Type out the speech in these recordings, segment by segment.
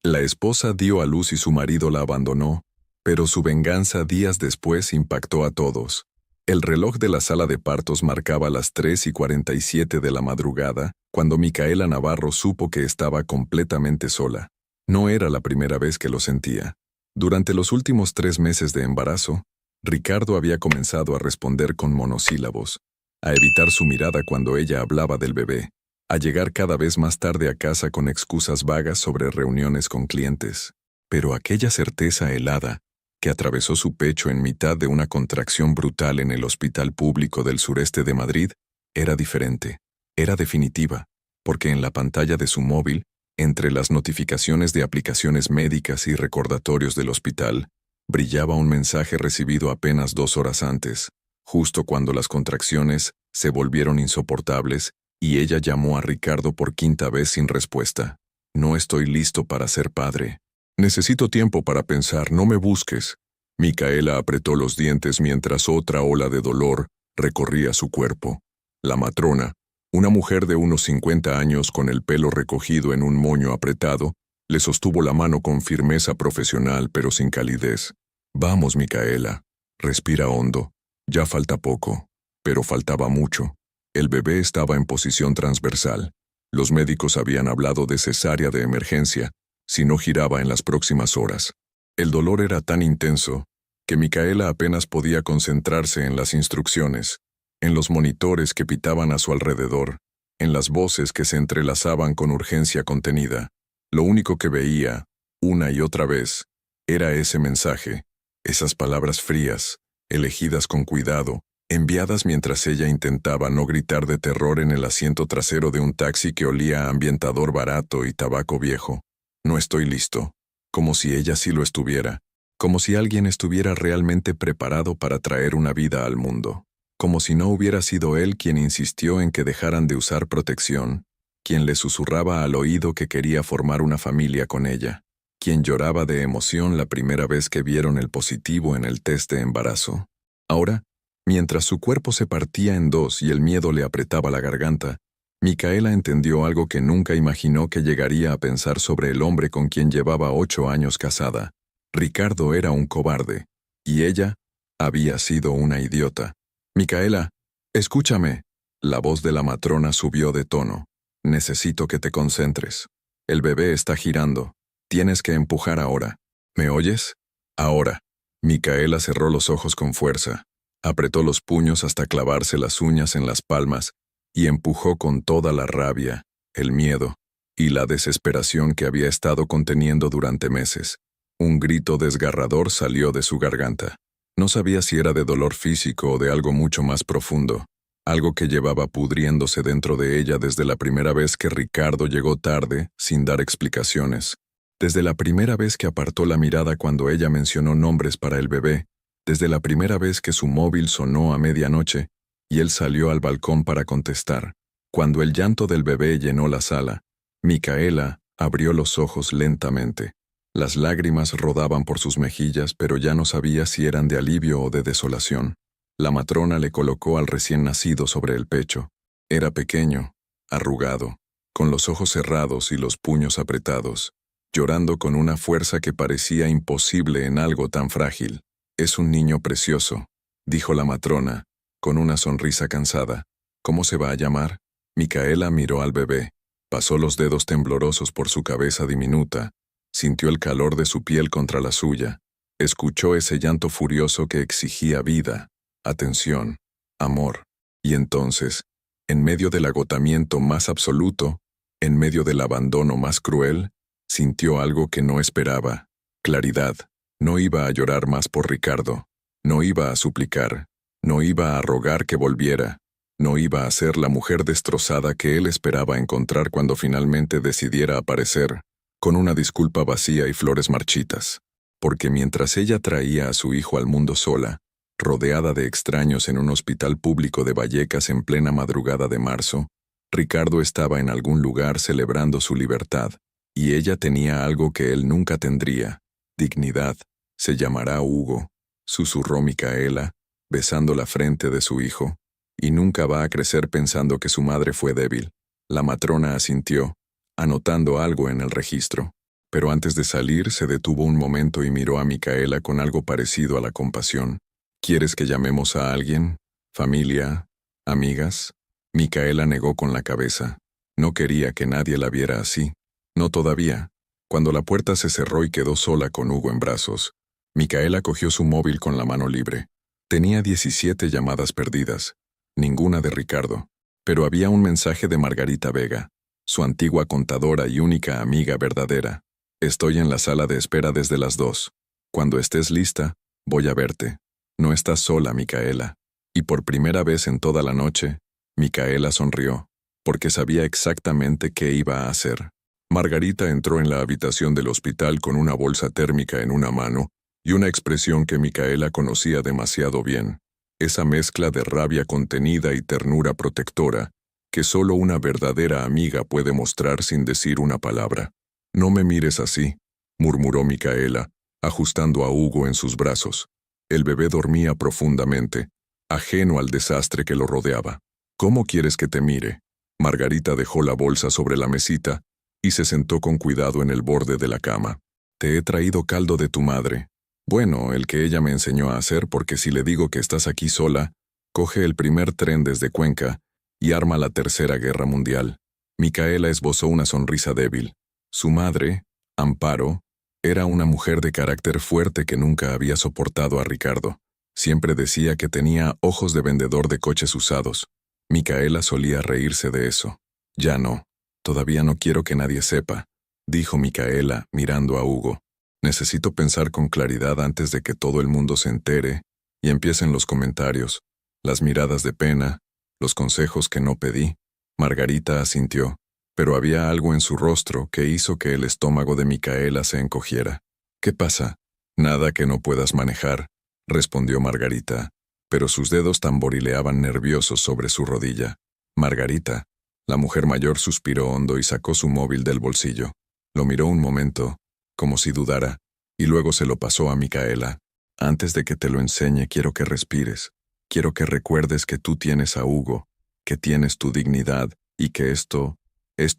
La esposa dio a luz y su marido la abandonó, pero su venganza días después impactó a todos. El reloj de la sala de partos marcaba las 3:47 de la madrugada, cuando Micaela Navarro supo que estaba completamente sola. No era la primera vez que lo sentía. Durante los últimos 3 meses de embarazo, Ricardo había comenzado a responder con monosílabos, a evitar su mirada cuando ella hablaba del bebé, a llegar cada vez más tarde a casa con excusas vagas sobre reuniones con clientes. Pero aquella certeza helada, que atravesó su pecho en mitad de una contracción brutal en el hospital público del sureste de Madrid, era diferente, era definitiva, porque en la pantalla de su móvil, entre las notificaciones de aplicaciones médicas y recordatorios del hospital, brillaba un mensaje recibido apenas 2 horas antes, justo cuando las contracciones se volvieron insoportables y ella llamó a Ricardo por 5ª vez sin respuesta. No estoy listo para ser padre. Necesito tiempo para pensar, no me busques. Micaela apretó los dientes mientras otra ola de dolor recorría su cuerpo. La matrona, una mujer de unos 50 años con el pelo recogido en un moño apretado, le sostuvo la mano con firmeza profesional pero sin calidez. Vamos, Micaela. Respira hondo. Ya falta poco. Pero faltaba mucho. El bebé estaba en posición transversal. Los médicos habían hablado de cesárea de emergencia, si no giraba en las próximas horas. El dolor era tan intenso que Micaela apenas podía concentrarse en las instrucciones, en los monitores que pitaban a su alrededor, en las voces que se entrelazaban con urgencia contenida. Lo único que veía, una y otra vez, era ese mensaje, esas palabras frías, elegidas con cuidado, enviadas mientras ella intentaba no gritar de terror en el asiento trasero de un taxi que olía a ambientador barato y tabaco viejo. No estoy listo, como si ella sí lo estuviera, como si alguien estuviera realmente preparado para traer una vida al mundo, como si no hubiera sido él quien insistió en que dejaran de usar protección, quien le susurraba al oído que quería formar una familia con ella, quien lloraba de emoción la primera vez que vieron el positivo en el test de embarazo. Ahora, mientras su cuerpo se partía en dos y el miedo le apretaba la garganta, Micaela entendió algo que nunca imaginó que llegaría a pensar sobre el hombre con quien llevaba 8 años casada. Ricardo era un cobarde, y ella había sido una idiota. Micaela, escúchame. La voz de la matrona subió de tono. Necesito que te concentres. El bebé está girando. Tienes que empujar ahora. ¿Me oyes? Ahora. Micaela cerró los ojos con fuerza. Apretó los puños hasta clavarse las uñas en las palmas y empujó con toda la rabia, el miedo y la desesperación que había estado conteniendo durante meses. Un grito desgarrador salió de su garganta. No sabía si era de dolor físico o de algo mucho más profundo, algo que llevaba pudriéndose dentro de ella desde la primera vez que Ricardo llegó tarde, sin dar explicaciones, desde la primera vez que apartó la mirada cuando ella mencionó nombres para el bebé, desde la primera vez que su móvil sonó a medianoche y él salió al balcón para contestar. Cuando el llanto del bebé llenó la sala, Micaela abrió los ojos lentamente. Las lágrimas rodaban por sus mejillas, pero ya no sabía si eran de alivio o de desolación. La matrona le colocó al recién nacido sobre el pecho. Era pequeño, arrugado, con los ojos cerrados y los puños apretados, llorando con una fuerza que parecía imposible en algo tan frágil. «Es un niño precioso», dijo la matrona, con una sonrisa cansada. «¿Cómo se va a llamar?» Micaela miró al bebé, pasó los dedos temblorosos por su cabeza diminuta, sintió el calor de su piel contra la suya, escuchó ese llanto furioso que exigía vida, atención, amor. Y entonces, en medio del agotamiento más absoluto, en medio del abandono más cruel, sintió algo que no esperaba: claridad. No iba a llorar más por Ricardo, no iba a suplicar, no iba a rogar que volviera, no iba a ser la mujer destrozada que él esperaba encontrar cuando finalmente decidiera aparecer, con una disculpa vacía y flores marchitas. Porque mientras ella traía a su hijo al mundo sola, rodeada de extraños en un hospital público de Vallecas en plena madrugada de marzo, Ricardo estaba en algún lugar celebrando su libertad, y ella tenía algo que él nunca tendría: dignidad. Se llamará Hugo, susurró Micaela, besando la frente de su hijo, y nunca va a crecer pensando que su madre fue débil. La matrona asintió, anotando algo en el registro. pero antes de salir se detuvo un momento y miró a Micaela con algo parecido a la compasión. ¿Quieres que llamemos a alguien? ¿Familia? ¿Amigas? Micaela negó con la cabeza. No quería que nadie la viera así. No todavía. Cuando la puerta se cerró y quedó sola con Hugo en brazos, Micaela cogió su móvil con la mano libre. Tenía 17 llamadas perdidas, ninguna de Ricardo, pero había un mensaje de Margarita Vega, su antigua contadora y única amiga verdadera. Estoy en la sala de espera desde las 2. Cuando estés lista, voy a verte. No estás sola, Micaela. Y por primera vez en toda la noche, Micaela sonrió, porque sabía exactamente qué iba a hacer. Margarita entró en la habitación del hospital con una bolsa térmica en una mano y una expresión que Micaela conocía demasiado bien, esa mezcla de rabia contenida y ternura protectora que solo una verdadera amiga puede mostrar sin decir una palabra. No me mires así, murmuró Micaela, ajustando a Hugo en sus brazos. El bebé dormía profundamente, ajeno al desastre que lo rodeaba. ¿Cómo quieres que te mire? Margarita dejó la bolsa sobre la mesita y se sentó con cuidado en el borde de la cama. Te he traído caldo de tu madre. Bueno, el que ella me enseñó a hacer porque si le digo que estás aquí sola, coge el primer tren desde Cuenca y arma la Tercera Guerra Mundial. Micaela esbozó una sonrisa débil. Su madre, Amparo, era una mujer de carácter fuerte que nunca había soportado a Ricardo. Siempre decía que tenía ojos de vendedor de coches usados. Micaela solía reírse de eso. Ya no. Todavía no quiero que nadie sepa, dijo Micaela, mirando a Hugo. Necesito pensar con claridad antes de que todo el mundo se entere y empiecen los comentarios, las miradas de pena, los consejos que no pedí. Margarita asintió, pero había algo en su rostro que hizo que el estómago de Micaela se encogiera. ¿Qué pasa? Nada que no puedas manejar, respondió Margarita, pero sus dedos tamborileaban nerviosos sobre su rodilla. Margarita. La mujer mayor suspiró hondo y sacó su móvil del bolsillo. Lo miró un momento, como si dudara, y luego se lo pasó a Micaela. Antes de que te lo enseñe, quiero que respires. Quiero que recuerdes que tú tienes a Hugo, que tienes tu dignidad, y que esto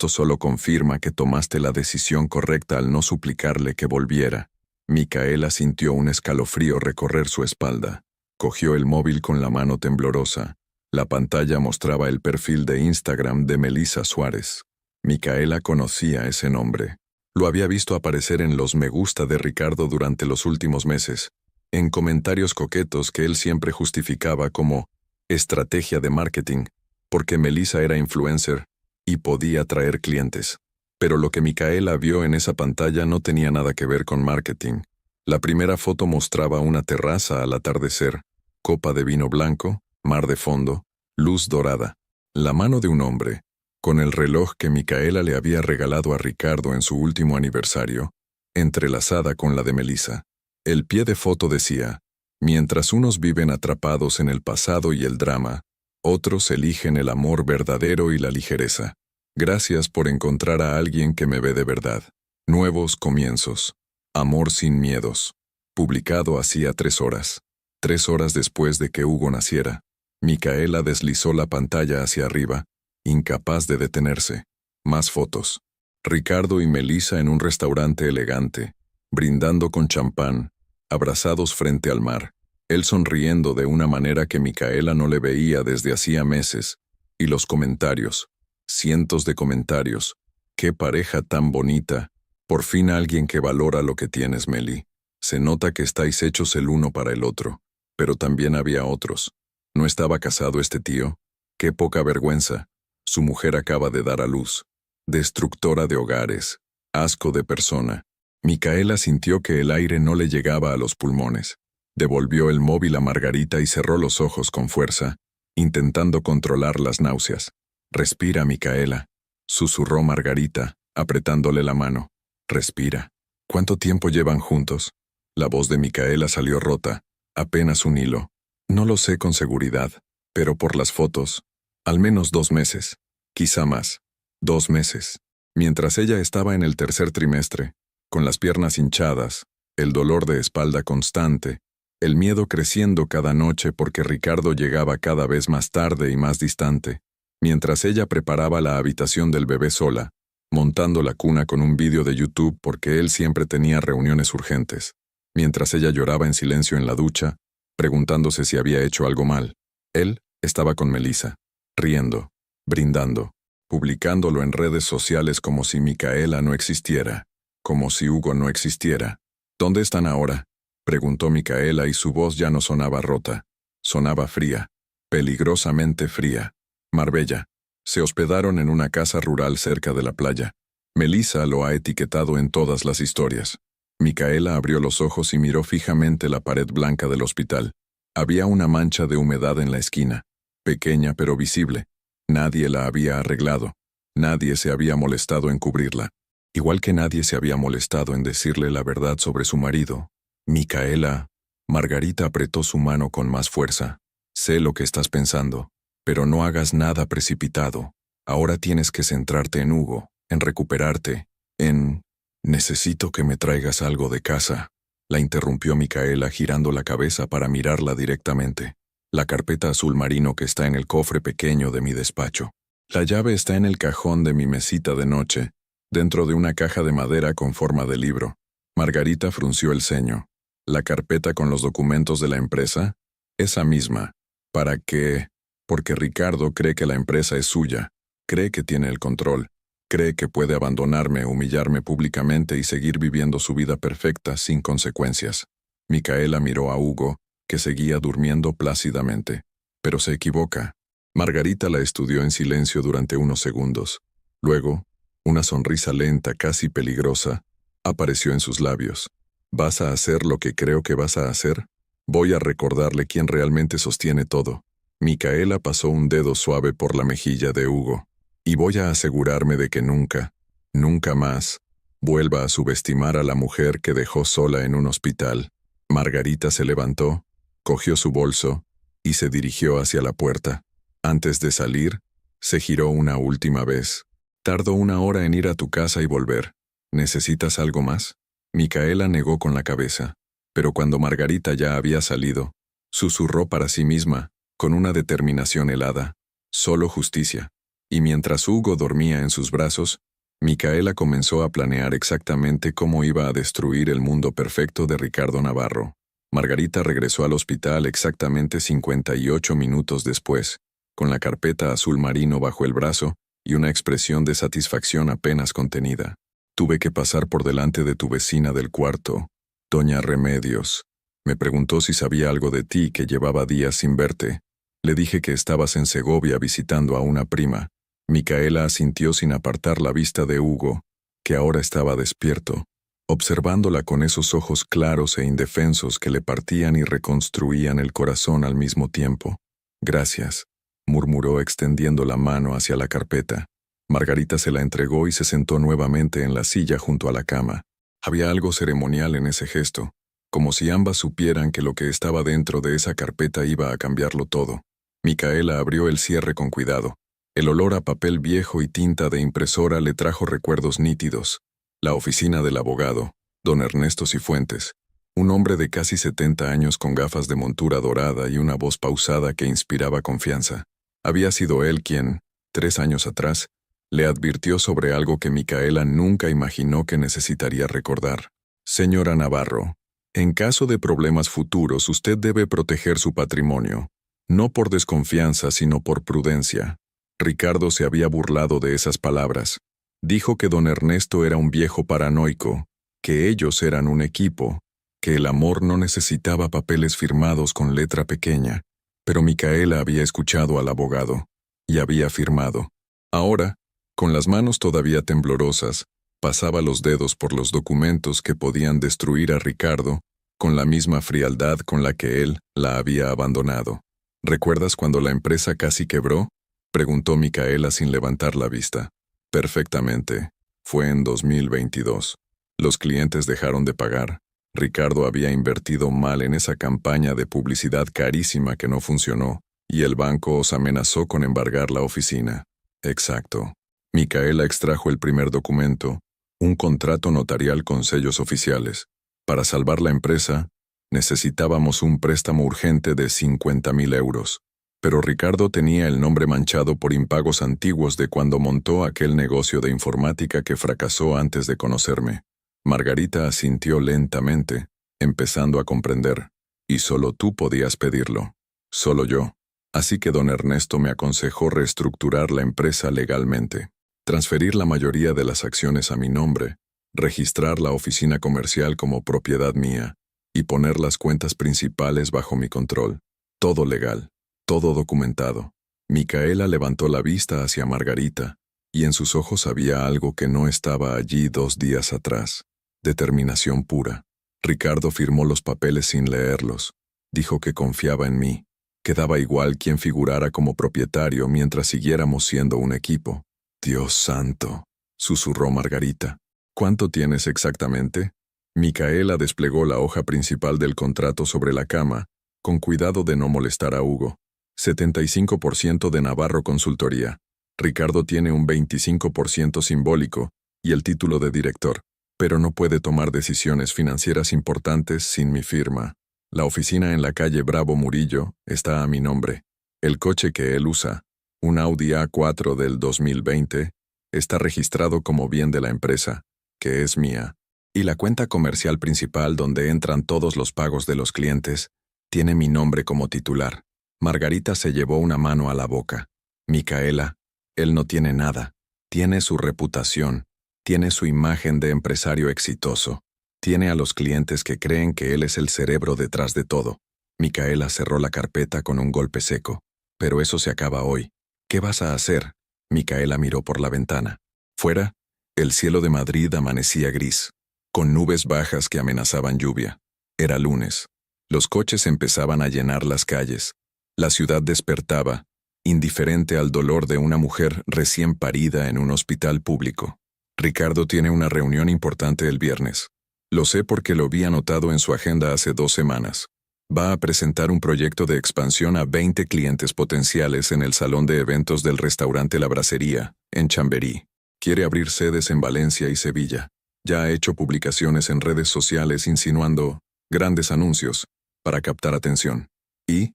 solo confirma que tomaste la decisión correcta al no suplicarle que volviera. Micaela sintió un escalofrío recorrer su espalda. Cogió el móvil con la mano temblorosa. La pantalla mostraba el perfil de Instagram de Melissa Suárez. Micaela conocía ese nombre. Lo había visto aparecer en los me gusta de Ricardo durante los últimos meses, en comentarios coquetos que él siempre justificaba como estrategia de marketing, porque Melissa era influencer y podía atraer clientes. Pero lo que Micaela vio en esa pantalla no tenía nada que ver con marketing. La primera foto mostraba una terraza al atardecer, copa de vino blanco, mar de fondo, luz dorada, la mano de un hombre, con el reloj que Micaela le había regalado a Ricardo en su último aniversario, entrelazada con la de Melissa. El pie de foto decía, mientras unos viven atrapados en el pasado y el drama, otros eligen el amor verdadero y la ligereza. Gracias por encontrar a alguien que me ve de verdad. Nuevos comienzos. Amor sin miedos. Publicado hacía 3 horas. 3 horas después de que Hugo naciera. Micaela deslizó la pantalla hacia arriba, incapaz de detenerse. Más fotos. Ricardo y Melissa en un restaurante elegante, brindando con champán, abrazados frente al mar, él sonriendo de una manera que Micaela no le veía desde hacía meses, y los comentarios, cientos de comentarios. ¡Qué pareja tan bonita! Por fin alguien que valora lo que tienes, Meli. Se nota que estáis hechos el uno para el otro, pero también había otros. ¿No estaba casado este tío? ¡Qué poca vergüenza! Su mujer acaba de dar a luz. Destructora de hogares. Asco de persona. Micaela sintió que el aire no le llegaba a los pulmones. Devolvió el móvil a Margarita y cerró los ojos con fuerza, intentando controlar las náuseas. Respira, Micaela, susurró Margarita, apretándole la mano. Respira. ¿Cuánto tiempo llevan juntos? La voz de Micaela salió rota, apenas un hilo. No lo sé con seguridad, pero por las fotos, al menos 2 meses, quizá más. 2 meses. Mientras ella estaba en el tercer trimestre, con las piernas hinchadas, el dolor de espalda constante, el miedo creciendo cada noche porque Ricardo llegaba cada vez más tarde y más distante. Mientras ella preparaba la habitación del bebé sola, montando la cuna con un vídeo de YouTube porque él siempre tenía reuniones urgentes, mientras ella lloraba en silencio en la ducha, preguntándose si había hecho algo mal. Él estaba con Melissa, riendo, brindando, publicándolo en redes sociales como si Micaela no existiera, como si Hugo no existiera. ¿Dónde están ahora?, preguntó Micaela y su voz ya no sonaba rota, sonaba fría, peligrosamente fría. Marbella. Se hospedaron en una casa rural cerca de la playa. Melissa lo ha etiquetado en todas las historias. Micaela abrió los ojos y miró fijamente la pared blanca del hospital. Había una mancha de humedad en la esquina, pequeña pero visible. Nadie la había arreglado. Nadie se había molestado en cubrirla. Igual que nadie se había molestado en decirle la verdad sobre su marido. Micaela. Margarita apretó su mano con más fuerza. Sé lo que estás pensando, pero no hagas nada precipitado. Ahora tienes que centrarte en Hugo, en recuperarte, en... Necesito que me traigas algo de casa. La interrumpió Micaela girando la cabeza para mirarla directamente. La carpeta azul marino que está en el cofre pequeño de mi despacho. La llave está en el cajón de mi mesita de noche, dentro de una caja de madera con forma de libro. Margarita frunció el ceño. La carpeta con los documentos de la empresa, esa misma. ¿Para qué? Porque Ricardo cree que la empresa es suya, cree que tiene el control, cree que puede abandonarme, humillarme públicamente y seguir viviendo su vida perfecta sin consecuencias. Micaela miró a Hugo, que seguía durmiendo plácidamente. Pero se equivoca. Margarita la estudió en silencio durante unos segundos. Luego, una sonrisa lenta, casi peligrosa, apareció en sus labios. ¿Vas a hacer lo que creo que vas a hacer? Voy a recordarle quién realmente sostiene todo. Micaela pasó un dedo suave por la mejilla de Hugo. Y voy a asegurarme de que nunca, nunca más, vuelva a subestimar a la mujer que dejó sola en un hospital. Margarita se levantó, cogió su bolso y se dirigió hacia la puerta. Antes de salir, se giró una última vez. Tardo 1 hora en ir a tu casa y volver. ¿Necesitas algo más? Micaela negó con la cabeza, pero cuando Margarita ya había salido, susurró para sí misma, con una determinación helada, solo justicia. Y mientras Hugo dormía en sus brazos, Micaela comenzó a planear exactamente cómo iba a destruir el mundo perfecto de Ricardo Navarro. Margarita regresó al hospital exactamente 58 minutos después, con la carpeta azul marino bajo el brazo y una expresión de satisfacción apenas contenida. Tuve que pasar por delante de tu vecina del cuarto, doña Remedios. Me preguntó si sabía algo de ti, que llevaba días sin verte. Le dije que estabas en Segovia visitando a una prima. Micaela asintió sin apartar la vista de Hugo, que ahora estaba despierto, observándola con esos ojos claros e indefensos que le partían y reconstruían el corazón al mismo tiempo. Gracias, murmuró extendiendo la mano hacia la carpeta. Margarita se la entregó y se sentó nuevamente en la silla junto a la cama. Había algo ceremonial en ese gesto, como si ambas supieran que lo que estaba dentro de esa carpeta iba a cambiarlo todo. Micaela abrió el cierre con cuidado. El olor a papel viejo y tinta de impresora le trajo recuerdos nítidos. La oficina del abogado, don Ernesto Cifuentes, un hombre de casi 70 años con gafas de montura dorada y una voz pausada que inspiraba confianza. Había sido él quien, 3 años atrás, le advirtió sobre algo que Micaela nunca imaginó que necesitaría recordar. Señora Navarro, en caso de problemas futuros usted debe proteger su patrimonio, no por desconfianza sino por prudencia. Ricardo se había burlado de esas palabras. Dijo que don Ernesto era un viejo paranoico, que ellos eran un equipo, que el amor no necesitaba papeles firmados con letra pequeña. Pero Micaela había escuchado al abogado, y había firmado. Ahora, con las manos todavía temblorosas, pasaba los dedos por los documentos que podían destruir a Ricardo, con la misma frialdad con la que él la había abandonado. ¿Recuerdas cuando la empresa casi quebró?, preguntó Micaela sin levantar la vista. Perfectamente. Fue en 2022. Los clientes dejaron de pagar. Ricardo había invertido mal en esa campaña de publicidad carísima que no funcionó, y el banco os amenazó con embargar la oficina. Exacto. Micaela extrajo el primer documento, un contrato notarial con sellos oficiales. Para salvar la empresa, necesitábamos un préstamo urgente de 50.000 euros. Pero Ricardo tenía el nombre manchado por impagos antiguos de cuando montó aquel negocio de informática que fracasó antes de conocerme. Margarita asintió lentamente, empezando a comprender. Y solo tú podías pedirlo. Solo yo. Así que don Ernesto me aconsejó reestructurar la empresa legalmente, transferir la mayoría de las acciones a mi nombre, registrar la oficina comercial como propiedad mía y poner las cuentas principales bajo mi control. Todo legal, todo documentado. Micaela levantó la vista hacia Margarita, y en sus ojos había algo que no estaba allí 2 días atrás. Determinación pura. Ricardo firmó los papeles sin leerlos. Dijo que confiaba en mí. Que daba igual quién figurara como propietario mientras siguiéramos siendo un equipo. Dios santo, susurró Margarita. ¿Cuánto tienes exactamente? Micaela desplegó la hoja principal del contrato sobre la cama, con cuidado de no molestar a Hugo. 75% de Navarro Consultoría. Ricardo tiene un 25% simbólico y el título de director, pero no puede tomar decisiones financieras importantes sin mi firma. La oficina en la calle Bravo Murillo está a mi nombre. El coche que él usa, un Audi A4 del 2020, está registrado como bien de la empresa, que es mía. Y la cuenta comercial principal donde entran todos los pagos de los clientes, tiene mi nombre como titular. Margarita se llevó una mano a la boca. Micaela, él no tiene nada. Tiene su reputación. Tiene su imagen de empresario exitoso. Tiene a los clientes que creen que él es el cerebro detrás de todo. Micaela cerró la carpeta con un golpe seco. Pero eso se acaba hoy. ¿Qué vas a hacer? Micaela miró por la ventana. Fuera, el cielo de Madrid amanecía gris, con nubes bajas que amenazaban lluvia. Era lunes. Los coches empezaban a llenar las calles. La ciudad despertaba, indiferente al dolor de una mujer recién parida en un hospital público. Ricardo tiene una reunión importante el viernes. Lo sé porque lo vi anotado en su agenda hace 2 semanas. Va a presentar un proyecto de expansión a 20 clientes potenciales en el salón de eventos del restaurante La Bracería, en Chamberí. Quiere abrir sedes en Valencia y Sevilla. Ya ha hecho publicaciones en redes sociales insinuando grandes anuncios para captar atención. Y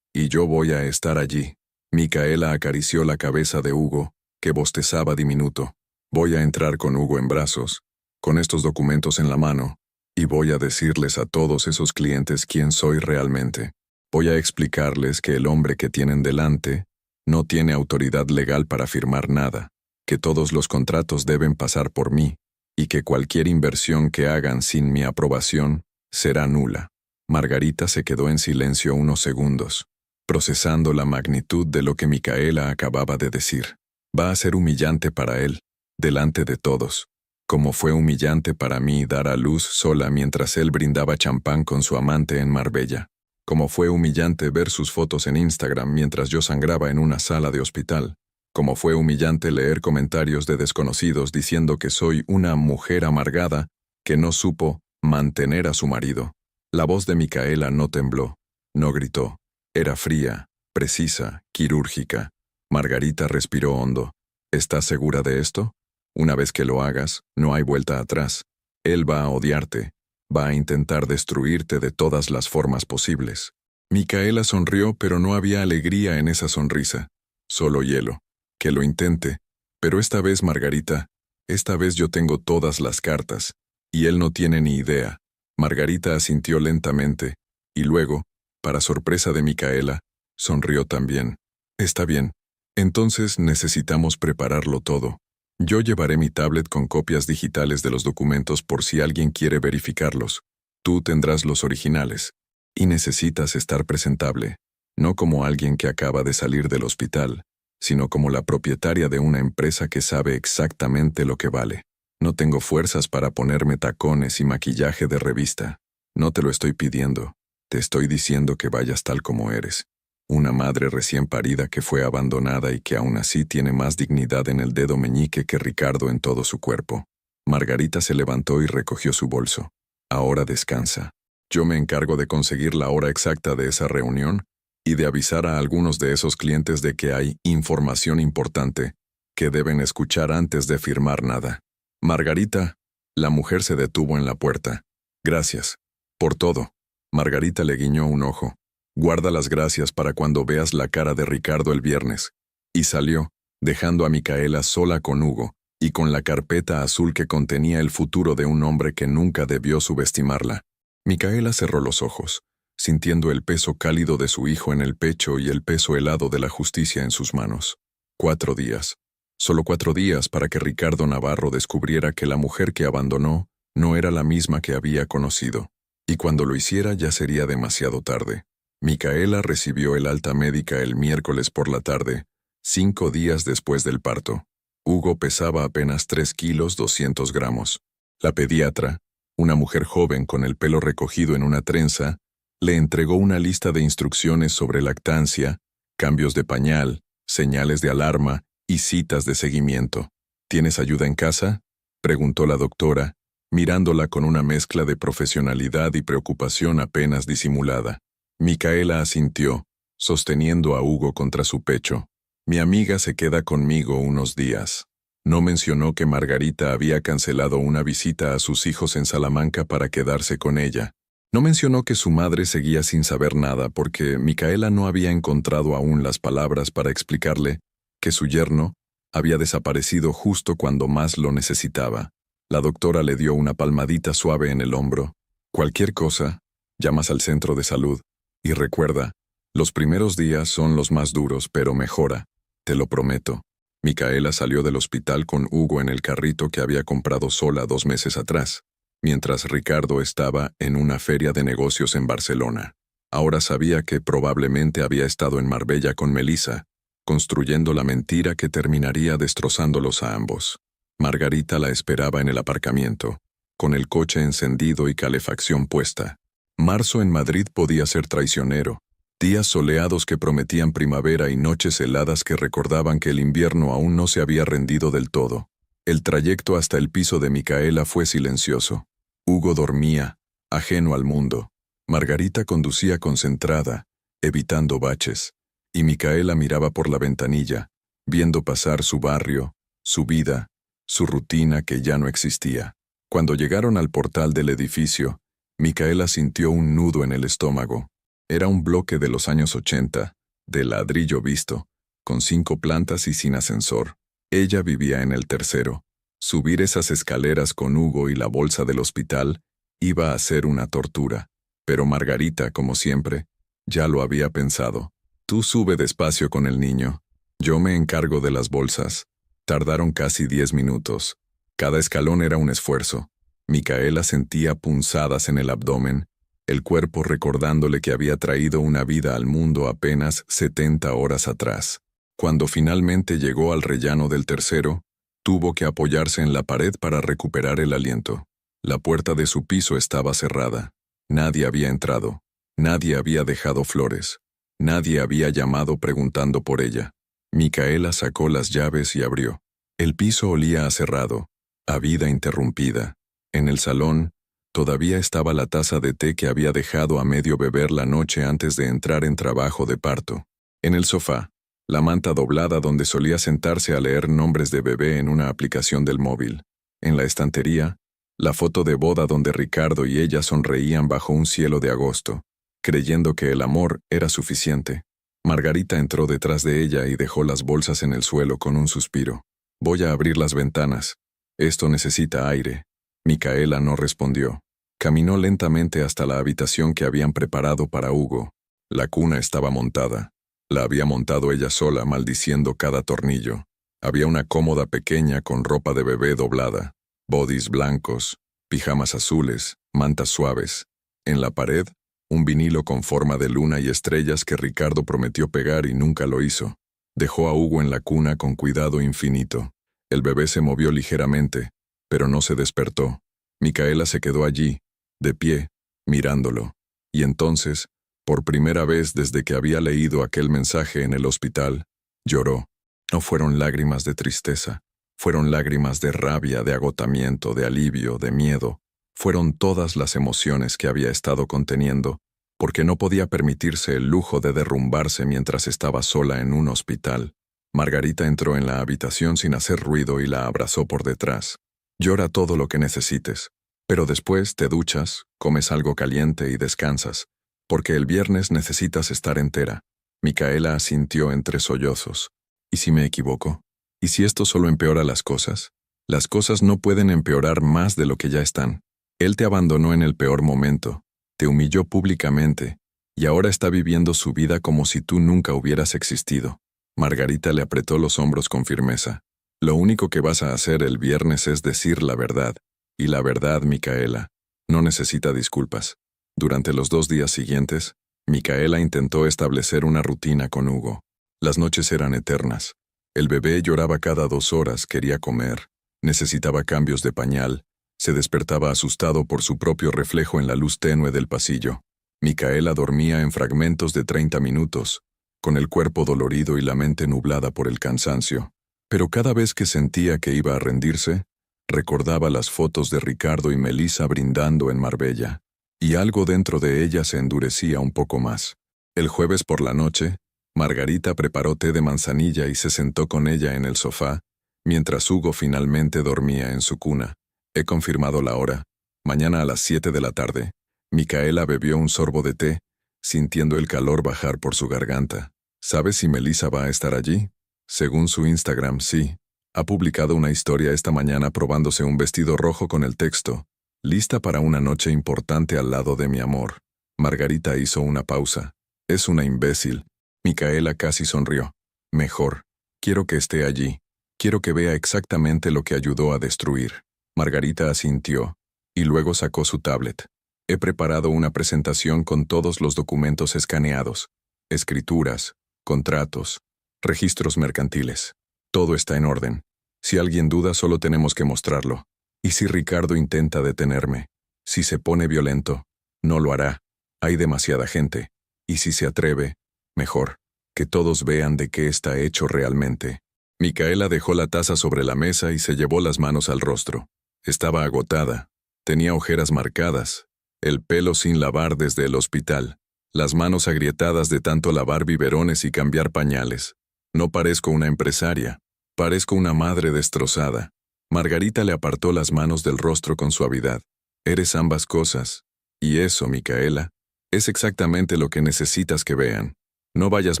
yo voy a estar allí. Micaela acarició la cabeza de Hugo, que bostezaba diminuto. Voy a entrar con Hugo en brazos, con estos documentos en la mano, y voy a decirles a todos esos clientes quién soy realmente. Voy a explicarles que el hombre que tienen delante no tiene autoridad legal para firmar nada, que todos los contratos deben pasar por mí, y que cualquier inversión que hagan sin mi aprobación será nula. Margarita se quedó en silencio unos segundos, procesando la magnitud de lo que Micaela acababa de decir. Va a ser humillante para él, delante de todos, como fue humillante para mí dar a luz sola mientras él brindaba champán con su amante en Marbella, como fue humillante ver sus fotos en Instagram mientras yo sangraba en una sala de hospital, como fue humillante leer comentarios de desconocidos diciendo que soy una mujer amargada que no supo mantener a su marido. La voz de Micaela no tembló, no gritó. Era fría, precisa, quirúrgica. Margarita respiró hondo. ¿Estás segura de esto? Una vez que lo hagas, no hay vuelta atrás. Él va a odiarte, va a intentar destruirte de todas las formas posibles. Micaela sonrió, pero no había alegría en esa sonrisa. Solo hielo. Que lo intente. Pero esta vez, Margarita, esta vez yo tengo todas las cartas, y él no tiene ni idea. Margarita asintió lentamente, y luego, para sorpresa de Micaela, sonrió también. Está bien. Entonces necesitamos prepararlo todo. Yo llevaré mi tablet con copias digitales de los documentos por si alguien quiere verificarlos. Tú tendrás los originales. Y necesitas estar presentable, no como alguien que acaba de salir del hospital, sino como la propietaria de una empresa que sabe exactamente lo que vale. No tengo fuerzas para ponerme tacones y maquillaje de revista. No te lo estoy pidiendo. Te estoy diciendo que vayas tal como eres. Una madre recién parida que fue abandonada y que aún así tiene más dignidad en el dedo meñique que Ricardo en todo su cuerpo. Margarita se levantó y recogió su bolso. Ahora descansa. Yo me encargo de conseguir la hora exacta de esa reunión y de avisar a algunos de esos clientes de que hay información importante que deben escuchar antes de firmar nada. Margarita, la mujer se detuvo en la puerta. Gracias. Por todo. Margarita le guiñó un ojo. Guarda las gracias para cuando veas la cara de Ricardo el viernes. Y salió, dejando a Micaela sola con Hugo, y con la carpeta azul que contenía el futuro de un hombre que nunca debió subestimarla. Micaela cerró los ojos, sintiendo el peso cálido de su hijo en el pecho y el peso helado de la justicia en sus manos. 4 días. Solo 4 días para que Ricardo Navarro descubriera que la mujer que abandonó no era la misma que había conocido. Y cuando lo hiciera ya sería demasiado tarde. Micaela recibió el alta médica el miércoles por la tarde, 5 días después del parto. Hugo pesaba apenas 3 kilos 200 gramos. La pediatra, una mujer joven con el pelo recogido en una trenza, le entregó una lista de instrucciones sobre lactancia, cambios de pañal, señales de alarma y citas de seguimiento. ¿Tienes ayuda en casa?, preguntó la doctora, mirándola con una mezcla de profesionalidad y preocupación apenas disimulada. Micaela asintió, sosteniendo a Hugo contra su pecho. Mi amiga se queda conmigo unos días. No mencionó que Margarita había cancelado una visita a sus hijos en Salamanca para quedarse con ella. No mencionó que su madre seguía sin saber nada porque Micaela no había encontrado aún las palabras para explicarle que su yerno había desaparecido justo cuando más lo necesitaba. La doctora le dio una palmadita suave en el hombro. Cualquier cosa, llamas al centro de salud. Y recuerda, los primeros días son los más duros, pero mejora. Te lo prometo. Micaela salió del hospital con Hugo en el carrito que había comprado sola 2 meses atrás, mientras Ricardo estaba en una feria de negocios en Barcelona. Ahora sabía que probablemente había estado en Marbella con Melissa, construyendo la mentira que terminaría destrozándolos a ambos. Margarita la esperaba en el aparcamiento, con el coche encendido y calefacción puesta. Marzo en Madrid podía ser traicionero. Días soleados que prometían primavera y noches heladas que recordaban que el invierno aún no se había rendido del todo. El trayecto hasta el piso de Micaela fue silencioso. Hugo dormía, ajeno al mundo. Margarita conducía concentrada, evitando baches, y Micaela miraba por la ventanilla, viendo pasar su barrio, su vida, su rutina que ya no existía. Cuando llegaron al portal del edificio, Micaela sintió un nudo en el estómago. Era un bloque de los años 80, de ladrillo visto, con 5 plantas y sin ascensor. Ella vivía en el tercero. Subir esas escaleras con Hugo y la bolsa del hospital iba a ser una tortura. Pero Margarita, como siempre, ya lo había pensado. Tú sube despacio con el niño. Yo me encargo de las bolsas. Tardaron casi 10 minutos. Cada escalón era un esfuerzo. Micaela sentía punzadas en el abdomen, el cuerpo recordándole que había traído una vida al mundo apenas 70 horas atrás. Cuando finalmente llegó al rellano del tercero, tuvo que apoyarse en la pared para recuperar el aliento. La puerta de su piso estaba cerrada. Nadie había entrado. Nadie había dejado flores. Nadie había llamado preguntando por ella. Micaela sacó las llaves y abrió. El piso olía a cerrado, a vida interrumpida. En el salón, todavía estaba la taza de té que había dejado a medio beber la noche antes de entrar en trabajo de parto. En el sofá, la manta doblada donde solía sentarse a leer nombres de bebé en una aplicación del móvil. En la estantería, la foto de boda donde Ricardo y ella sonreían bajo un cielo de agosto, creyendo que el amor era suficiente. Margarita entró detrás de ella y dejó las bolsas en el suelo con un suspiro. Voy a abrir las ventanas. Esto necesita aire. Micaela no respondió. Caminó lentamente hasta la habitación que habían preparado para Hugo. La cuna estaba montada. La había montado ella sola, maldiciendo cada tornillo. Había una cómoda pequeña con ropa de bebé doblada, bodys blancos, pijamas azules, mantas suaves. En la pared, un vinilo con forma de luna y estrellas que Ricardo prometió pegar y nunca lo hizo. Dejó a Hugo en la cuna con cuidado infinito. El bebé se movió ligeramente, pero no se despertó. Micaela se quedó allí, de pie, mirándolo. Y entonces, por primera vez desde que había leído aquel mensaje en el hospital, lloró. No fueron lágrimas de tristeza, fueron lágrimas de rabia, de agotamiento, de alivio, de miedo. Fueron todas las emociones que había estado conteniendo, porque no podía permitirse el lujo de derrumbarse mientras estaba sola en un hospital. Margarita entró en la habitación sin hacer ruido y la abrazó por detrás. Llora todo lo que necesites, pero después te duchas, comes algo caliente y descansas, Porque el viernes necesitas estar entera. Micaela asintió entre sollozos. ¿Y si me equivoco? ¿Y si esto solo empeora las cosas? Las cosas no pueden empeorar más de lo que ya están. Él te abandonó en el peor momento, te humilló públicamente, y ahora está viviendo su vida como si tú nunca hubieras existido. Margarita le apretó los hombros con firmeza. Lo único que vas a hacer el viernes es decir la verdad. Y la verdad, Micaela, no necesita disculpas. Durante los 2 días siguientes, Micaela intentó establecer una rutina con Hugo. Las noches eran eternas. El bebé lloraba cada 2 horas, quería comer, necesitaba cambios de pañal, se despertaba asustado por su propio reflejo en la luz tenue del pasillo. Micaela dormía en fragmentos de 30 minutos, con el cuerpo dolorido y la mente nublada por el cansancio. Pero cada vez que sentía que iba a rendirse, recordaba las fotos de Ricardo y Melissa brindando en Marbella, y algo dentro de ella se endurecía un poco más. El jueves por la noche, Margarita preparó té de manzanilla y se sentó con ella en el sofá, mientras Hugo finalmente dormía en su cuna. He confirmado la hora. Mañana a las 7 de la tarde. Micaela bebió un sorbo de té, sintiendo el calor bajar por su garganta. ¿Sabes si Melissa va a estar allí? Según su Instagram, sí. Ha publicado una historia esta mañana probándose un vestido rojo con el texto: lista para una noche importante al lado de mi amor. Margarita hizo una pausa. Es una imbécil. Micaela casi sonrió. Mejor. Quiero que esté allí. Quiero que vea exactamente lo que ayudó a destruir. Margarita asintió, y luego sacó su tablet. He preparado una presentación con todos los documentos escaneados, escrituras, contratos, registros mercantiles. Todo está en orden. Si alguien duda, solo tenemos que mostrarlo. ¿Y si Ricardo intenta detenerme? Si se pone violento, no lo hará. Hay demasiada gente. Y si se atreve, mejor. Que todos vean de qué está hecho realmente. Micaela dejó la taza sobre la mesa y se llevó las manos al rostro. Estaba agotada. Tenía ojeras marcadas, el pelo sin lavar desde el hospital, las manos agrietadas de tanto lavar biberones y cambiar pañales. No parezco una empresaria, parezco una madre destrozada. Margarita le apartó las manos del rostro con suavidad. Eres ambas cosas. Y eso, Micaela, es exactamente lo que necesitas que vean. No vayas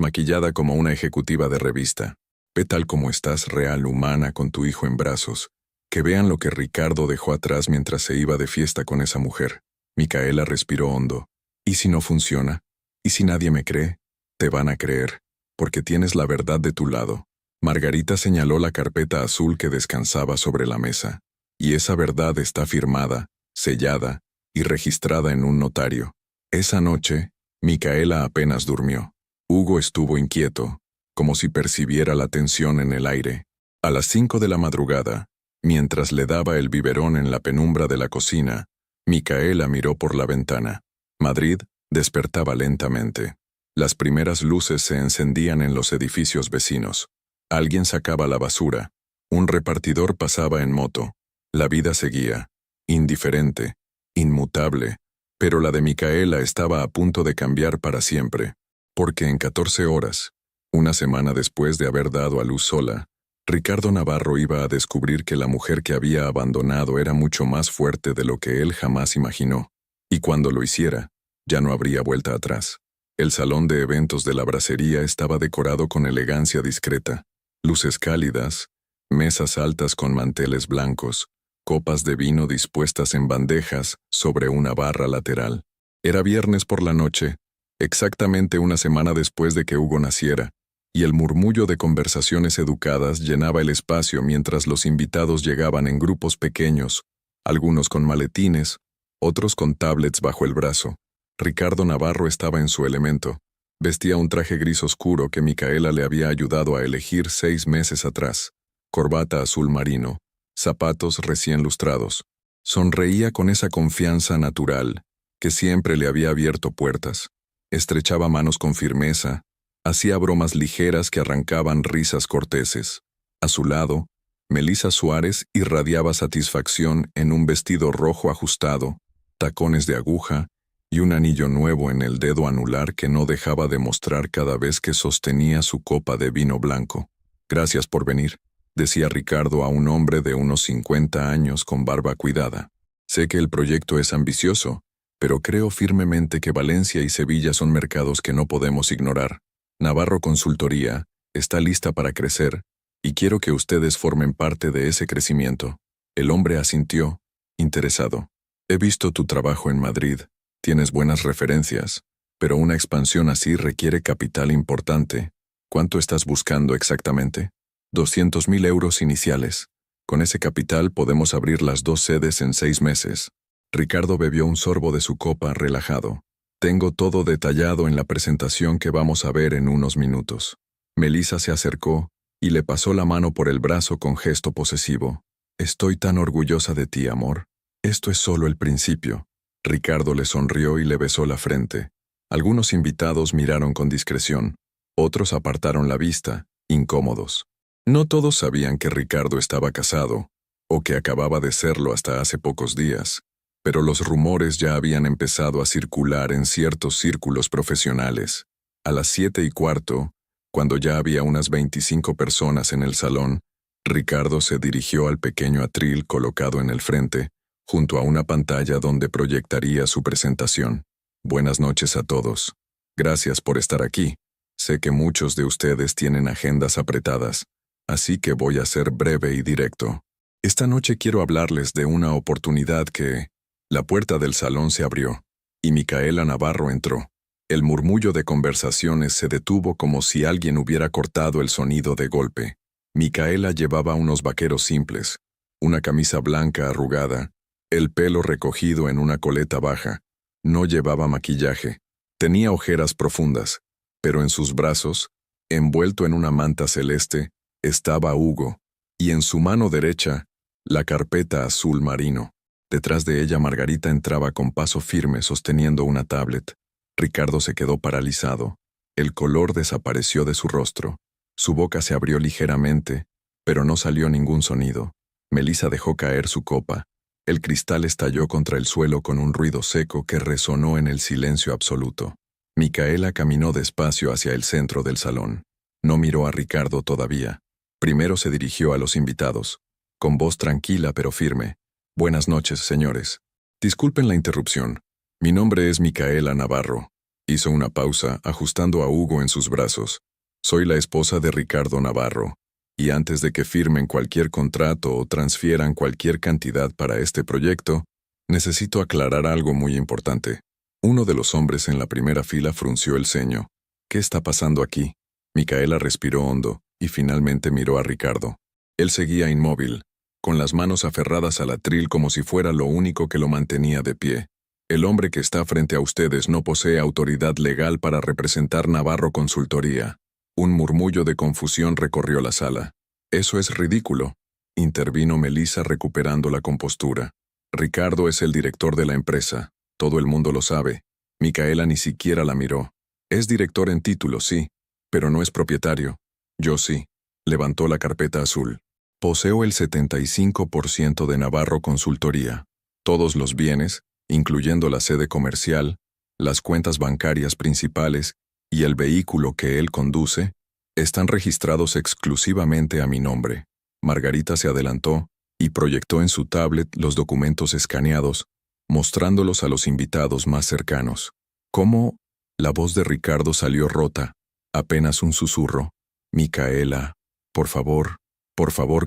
maquillada como una ejecutiva de revista. Ve tal como estás, real, humana, con tu hijo en brazos. Que vean lo que Ricardo dejó atrás mientras se iba de fiesta con esa mujer. Micaela respiró hondo. ¿Y si no funciona? ¿Y si nadie me cree? Te van a creer, porque tienes la verdad de tu lado. Margarita señaló la carpeta azul que descansaba sobre la mesa. Y esa verdad está firmada, sellada y registrada en un notario. Esa noche, Micaela apenas durmió. Hugo estuvo inquieto, como si percibiera la tensión en el aire. A las 5 de la madrugada, mientras le daba el biberón en la penumbra de la cocina, Micaela miró por la ventana. Madrid despertaba lentamente. Las primeras luces se encendían en los edificios vecinos. Alguien sacaba la basura. Un repartidor pasaba en moto. La vida seguía, indiferente, inmutable, pero la de Micaela estaba a punto de cambiar para siempre, porque en 14 horas, una semana después de haber dado a luz sola, Ricardo Navarro iba a descubrir que la mujer que había abandonado era mucho más fuerte de lo que él jamás imaginó, y cuando lo hiciera, ya no habría vuelta atrás. El salón de eventos de la bracería estaba decorado con elegancia discreta, luces cálidas, mesas altas con manteles blancos, copas de vino dispuestas en bandejas sobre una barra lateral. Era viernes por la noche, exactamente una semana después de que Hugo naciera, y el murmullo de conversaciones educadas llenaba el espacio mientras los invitados llegaban en grupos pequeños, algunos con maletines, otros con tablets bajo el brazo. Ricardo Navarro estaba en su elemento. Vestía un traje gris oscuro que Micaela le había ayudado a elegir 6 meses atrás, corbata azul marino, zapatos recién lustrados. Sonreía con esa confianza natural que siempre le había abierto puertas. Estrechaba manos con firmeza, hacía bromas ligeras que arrancaban risas corteses. A su lado, Melissa Suárez irradiaba satisfacción en un vestido rojo ajustado, tacones de aguja y un anillo nuevo en el dedo anular que no dejaba de mostrar cada vez que sostenía su copa de vino blanco. «Gracias por venir», decía Ricardo a un hombre de unos 50 años con barba cuidada. «Sé que el proyecto es ambicioso, pero creo firmemente que Valencia y Sevilla son mercados que no podemos ignorar. Navarro Consultoría está lista para crecer, y quiero que ustedes formen parte de ese crecimiento. El hombre asintió, interesado. He visto tu trabajo en Madrid, tienes buenas referencias, pero una expansión así requiere capital importante. ¿Cuánto estás buscando exactamente? 200.000 euros iniciales. Con ese capital podemos abrir las 2 sedes en 6 meses. Ricardo bebió un sorbo de su copa relajado. Tengo todo detallado en la presentación que vamos a ver en unos minutos. Melissa se acercó y le pasó la mano por el brazo con gesto posesivo. Estoy tan orgullosa de ti, amor. Esto es solo el principio. Ricardo le sonrió y le besó la frente. Algunos invitados miraron con discreción. Otros apartaron la vista, incómodos. No todos sabían que Ricardo estaba casado, o que acababa de serlo hasta hace pocos días, pero los rumores ya habían empezado a circular en ciertos círculos profesionales. A las 7:15, cuando ya había unas 25 personas en el salón, Ricardo se dirigió al pequeño atril colocado en el frente, junto a una pantalla donde proyectaría su presentación. Buenas noches a todos. Gracias por estar aquí. Sé que muchos de ustedes tienen agendas apretadas, así que voy a ser breve y directo. Esta noche quiero hablarles de una oportunidad que... La puerta del salón se abrió, y Micaela Navarro entró. El murmullo de conversaciones se detuvo como si alguien hubiera cortado el sonido de golpe. Micaela llevaba unos vaqueros simples, una camisa blanca arrugada, el pelo recogido en una coleta baja. No llevaba maquillaje. Tenía ojeras profundas, pero en sus brazos, envuelto en una manta celeste, estaba Hugo, y en su mano derecha, la carpeta azul marino. Detrás de ella Margarita entraba con paso firme sosteniendo una tablet. Ricardo se quedó paralizado. El color desapareció de su rostro. Su boca se abrió ligeramente, pero no salió ningún sonido. Melissa dejó caer su copa. El cristal estalló contra el suelo con un ruido seco que resonó en el silencio absoluto. Micaela caminó despacio hacia el centro del salón. No miró a Ricardo todavía. Primero se dirigió a los invitados, con voz tranquila pero firme. Buenas noches, señores. Disculpen la interrupción. Mi nombre es Micaela Navarro. Hizo una pausa, ajustando a Hugo en sus brazos. Soy la esposa de Ricardo Navarro, y antes de que firmen cualquier contrato o transfieran cualquier cantidad para este proyecto, necesito aclarar algo muy importante. Uno de los hombres en la primera fila frunció el ceño. ¿Qué está pasando aquí? Micaela respiró hondo, y finalmente miró a Ricardo. Él seguía inmóvil, con las manos aferradas al atril como si fuera lo único que lo mantenía de pie. El hombre que está frente a ustedes no posee autoridad legal para representar Navarro Consultoría. Un murmullo de confusión recorrió la sala. Eso es ridículo, intervino Melissa recuperando la compostura. Ricardo es el director de la empresa. Todo el mundo lo sabe. Micaela ni siquiera la miró. Es director en título, sí, pero no es propietario. Yo sí. Levantó la carpeta azul. Poseo el 75% de Navarro Consultoría. Todos los bienes, incluyendo la sede comercial, las cuentas bancarias principales y el vehículo que él conduce, están registrados exclusivamente a mi nombre. Margarita se adelantó y proyectó en su tablet los documentos escaneados, mostrándolos a los invitados más cercanos. ¿Cómo? La voz de Ricardo salió rota, apenas un susurro. Micaela, por favor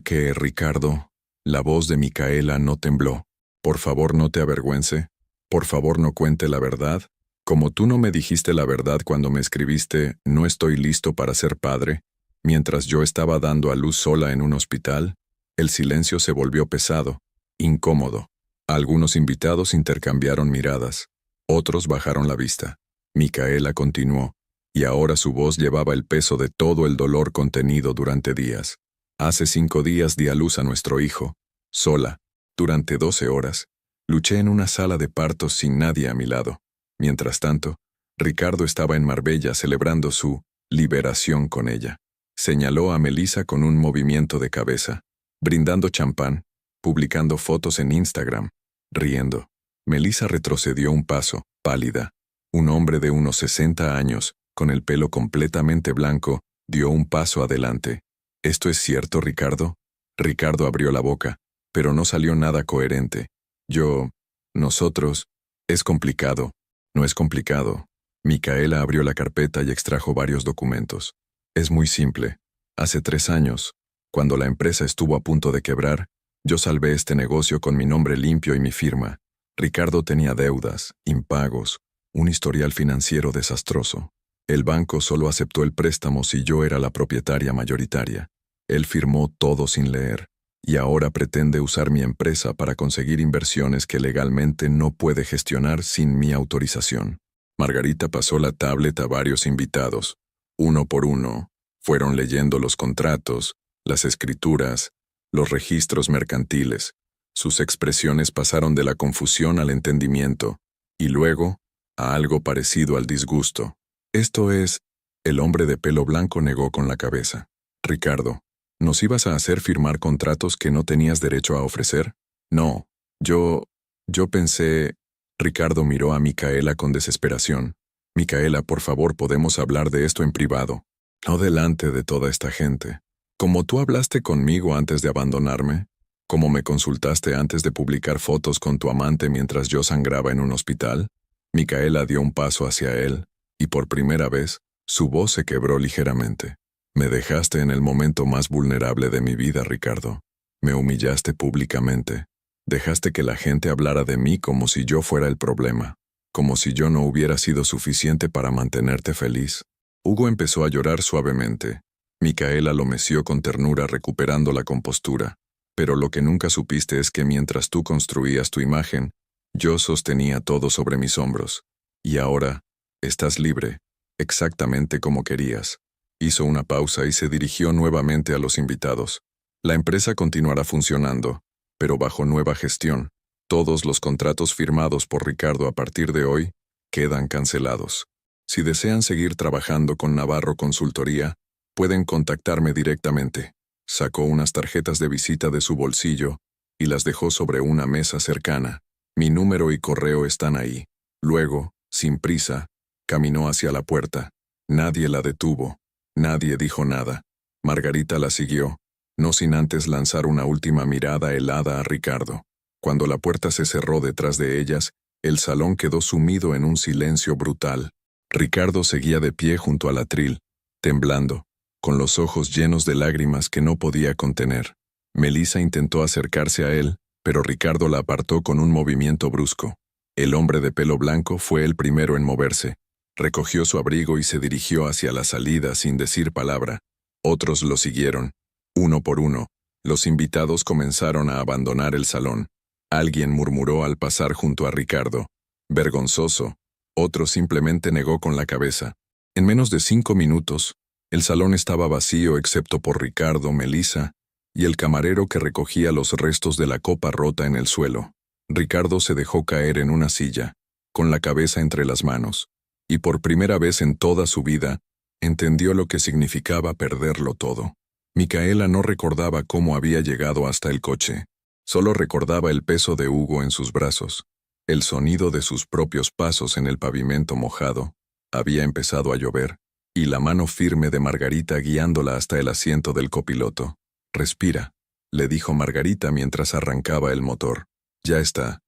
que, Ricardo. La voz de Micaela no tembló. Por favor no te avergüence. Por favor no cuente la verdad. Como tú no me dijiste la verdad cuando me escribiste, no estoy listo para ser padre, mientras yo estaba dando a luz sola en un hospital, el silencio se volvió pesado, incómodo. Algunos invitados intercambiaron miradas. Otros bajaron la vista. Micaela continuó, y ahora su voz llevaba el peso de todo el dolor contenido durante días. Hace 5 días di a luz a nuestro hijo, sola, durante 12 horas. Luché en una sala de partos sin nadie a mi lado. Mientras tanto, Ricardo estaba en Marbella celebrando su liberación con ella. Señaló a Melissa con un movimiento de cabeza, brindando champán, publicando fotos en Instagram, riendo. Melissa retrocedió un paso, pálida. Un hombre de unos 60 años, con el pelo completamente blanco, dio un paso adelante. ¿Esto es cierto, Ricardo? Ricardo abrió la boca, pero no salió nada coherente. Nosotros, Es complicado. No es complicado. Micaela abrió la carpeta y extrajo varios documentos. Es muy simple. Hace 3 años, cuando la empresa estuvo a punto de quebrar, yo salvé este negocio con mi nombre limpio y mi firma. Ricardo tenía deudas, impagos, un historial financiero desastroso. El banco solo aceptó el préstamo si yo era la propietaria mayoritaria. Él firmó todo sin leer, y ahora pretende usar mi empresa para conseguir inversiones que legalmente no puede gestionar sin mi autorización. Margarita pasó la tablet a varios invitados. Uno por uno, fueron leyendo los contratos, las escrituras, los registros mercantiles. Sus expresiones pasaron de la confusión al entendimiento, y luego, a algo parecido al disgusto. Esto es, el hombre de pelo blanco negó con la cabeza. Ricardo, ¿nos ibas a hacer firmar contratos que no tenías derecho a ofrecer? No, yo pensé... Ricardo miró a Micaela con desesperación. Micaela, por favor, podemos hablar de esto en privado. No delante de toda esta gente. Como tú hablaste conmigo antes de abandonarme, como me consultaste antes de publicar fotos con tu amante mientras yo sangraba en un hospital. Micaela dio un paso hacia él, y por primera vez, su voz se quebró ligeramente. Me dejaste en el momento más vulnerable de mi vida, Ricardo. Me humillaste públicamente. Dejaste que la gente hablara de mí como si yo fuera el problema, como si yo no hubiera sido suficiente para mantenerte feliz. Hugo empezó a llorar suavemente. Micaela lo meció con ternura recuperando la compostura. Pero lo que nunca supiste es que mientras tú construías tu imagen, yo sostenía todo sobre mis hombros. Y ahora, estás libre, exactamente como querías. Hizo una pausa y se dirigió nuevamente a los invitados. La empresa continuará funcionando, pero bajo nueva gestión. Todos los contratos firmados por Ricardo a partir de hoy quedan cancelados. Si desean seguir trabajando con Navarro Consultoría, pueden contactarme directamente. Sacó unas tarjetas de visita de su bolsillo y las dejó sobre una mesa cercana. Mi número y correo están ahí. Luego, sin prisa, caminó hacia la puerta. Nadie la detuvo. Nadie dijo nada. Margarita la siguió, no sin antes lanzar una última mirada helada a Ricardo. Cuando la puerta se cerró detrás de ellas, el salón quedó sumido en un silencio brutal. Ricardo seguía de pie junto al atril, temblando, con los ojos llenos de lágrimas que no podía contener. Melissa intentó acercarse a él, pero Ricardo la apartó con un movimiento brusco. El hombre de pelo blanco fue el primero en moverse. Recogió su abrigo y se dirigió hacia la salida sin decir palabra. Otros lo siguieron. Uno por uno, los invitados comenzaron a abandonar el salón. Alguien murmuró al pasar junto a Ricardo. Vergonzoso. Otro simplemente negó con la cabeza. En menos de 5 minutos, el salón estaba vacío excepto por Ricardo, Melissa y el camarero que recogía los restos de la copa rota en el suelo. Ricardo se dejó caer en una silla, con la cabeza entre las manos, y por primera vez en toda su vida, entendió lo que significaba perderlo todo. Micaela no recordaba cómo había llegado hasta el coche. Solo recordaba el peso de Hugo en sus brazos, el sonido de sus propios pasos en el pavimento mojado. Había empezado a llover, y la mano firme de Margarita guiándola hasta el asiento del copiloto. «Respira», le dijo Margarita mientras arrancaba el motor. Ya está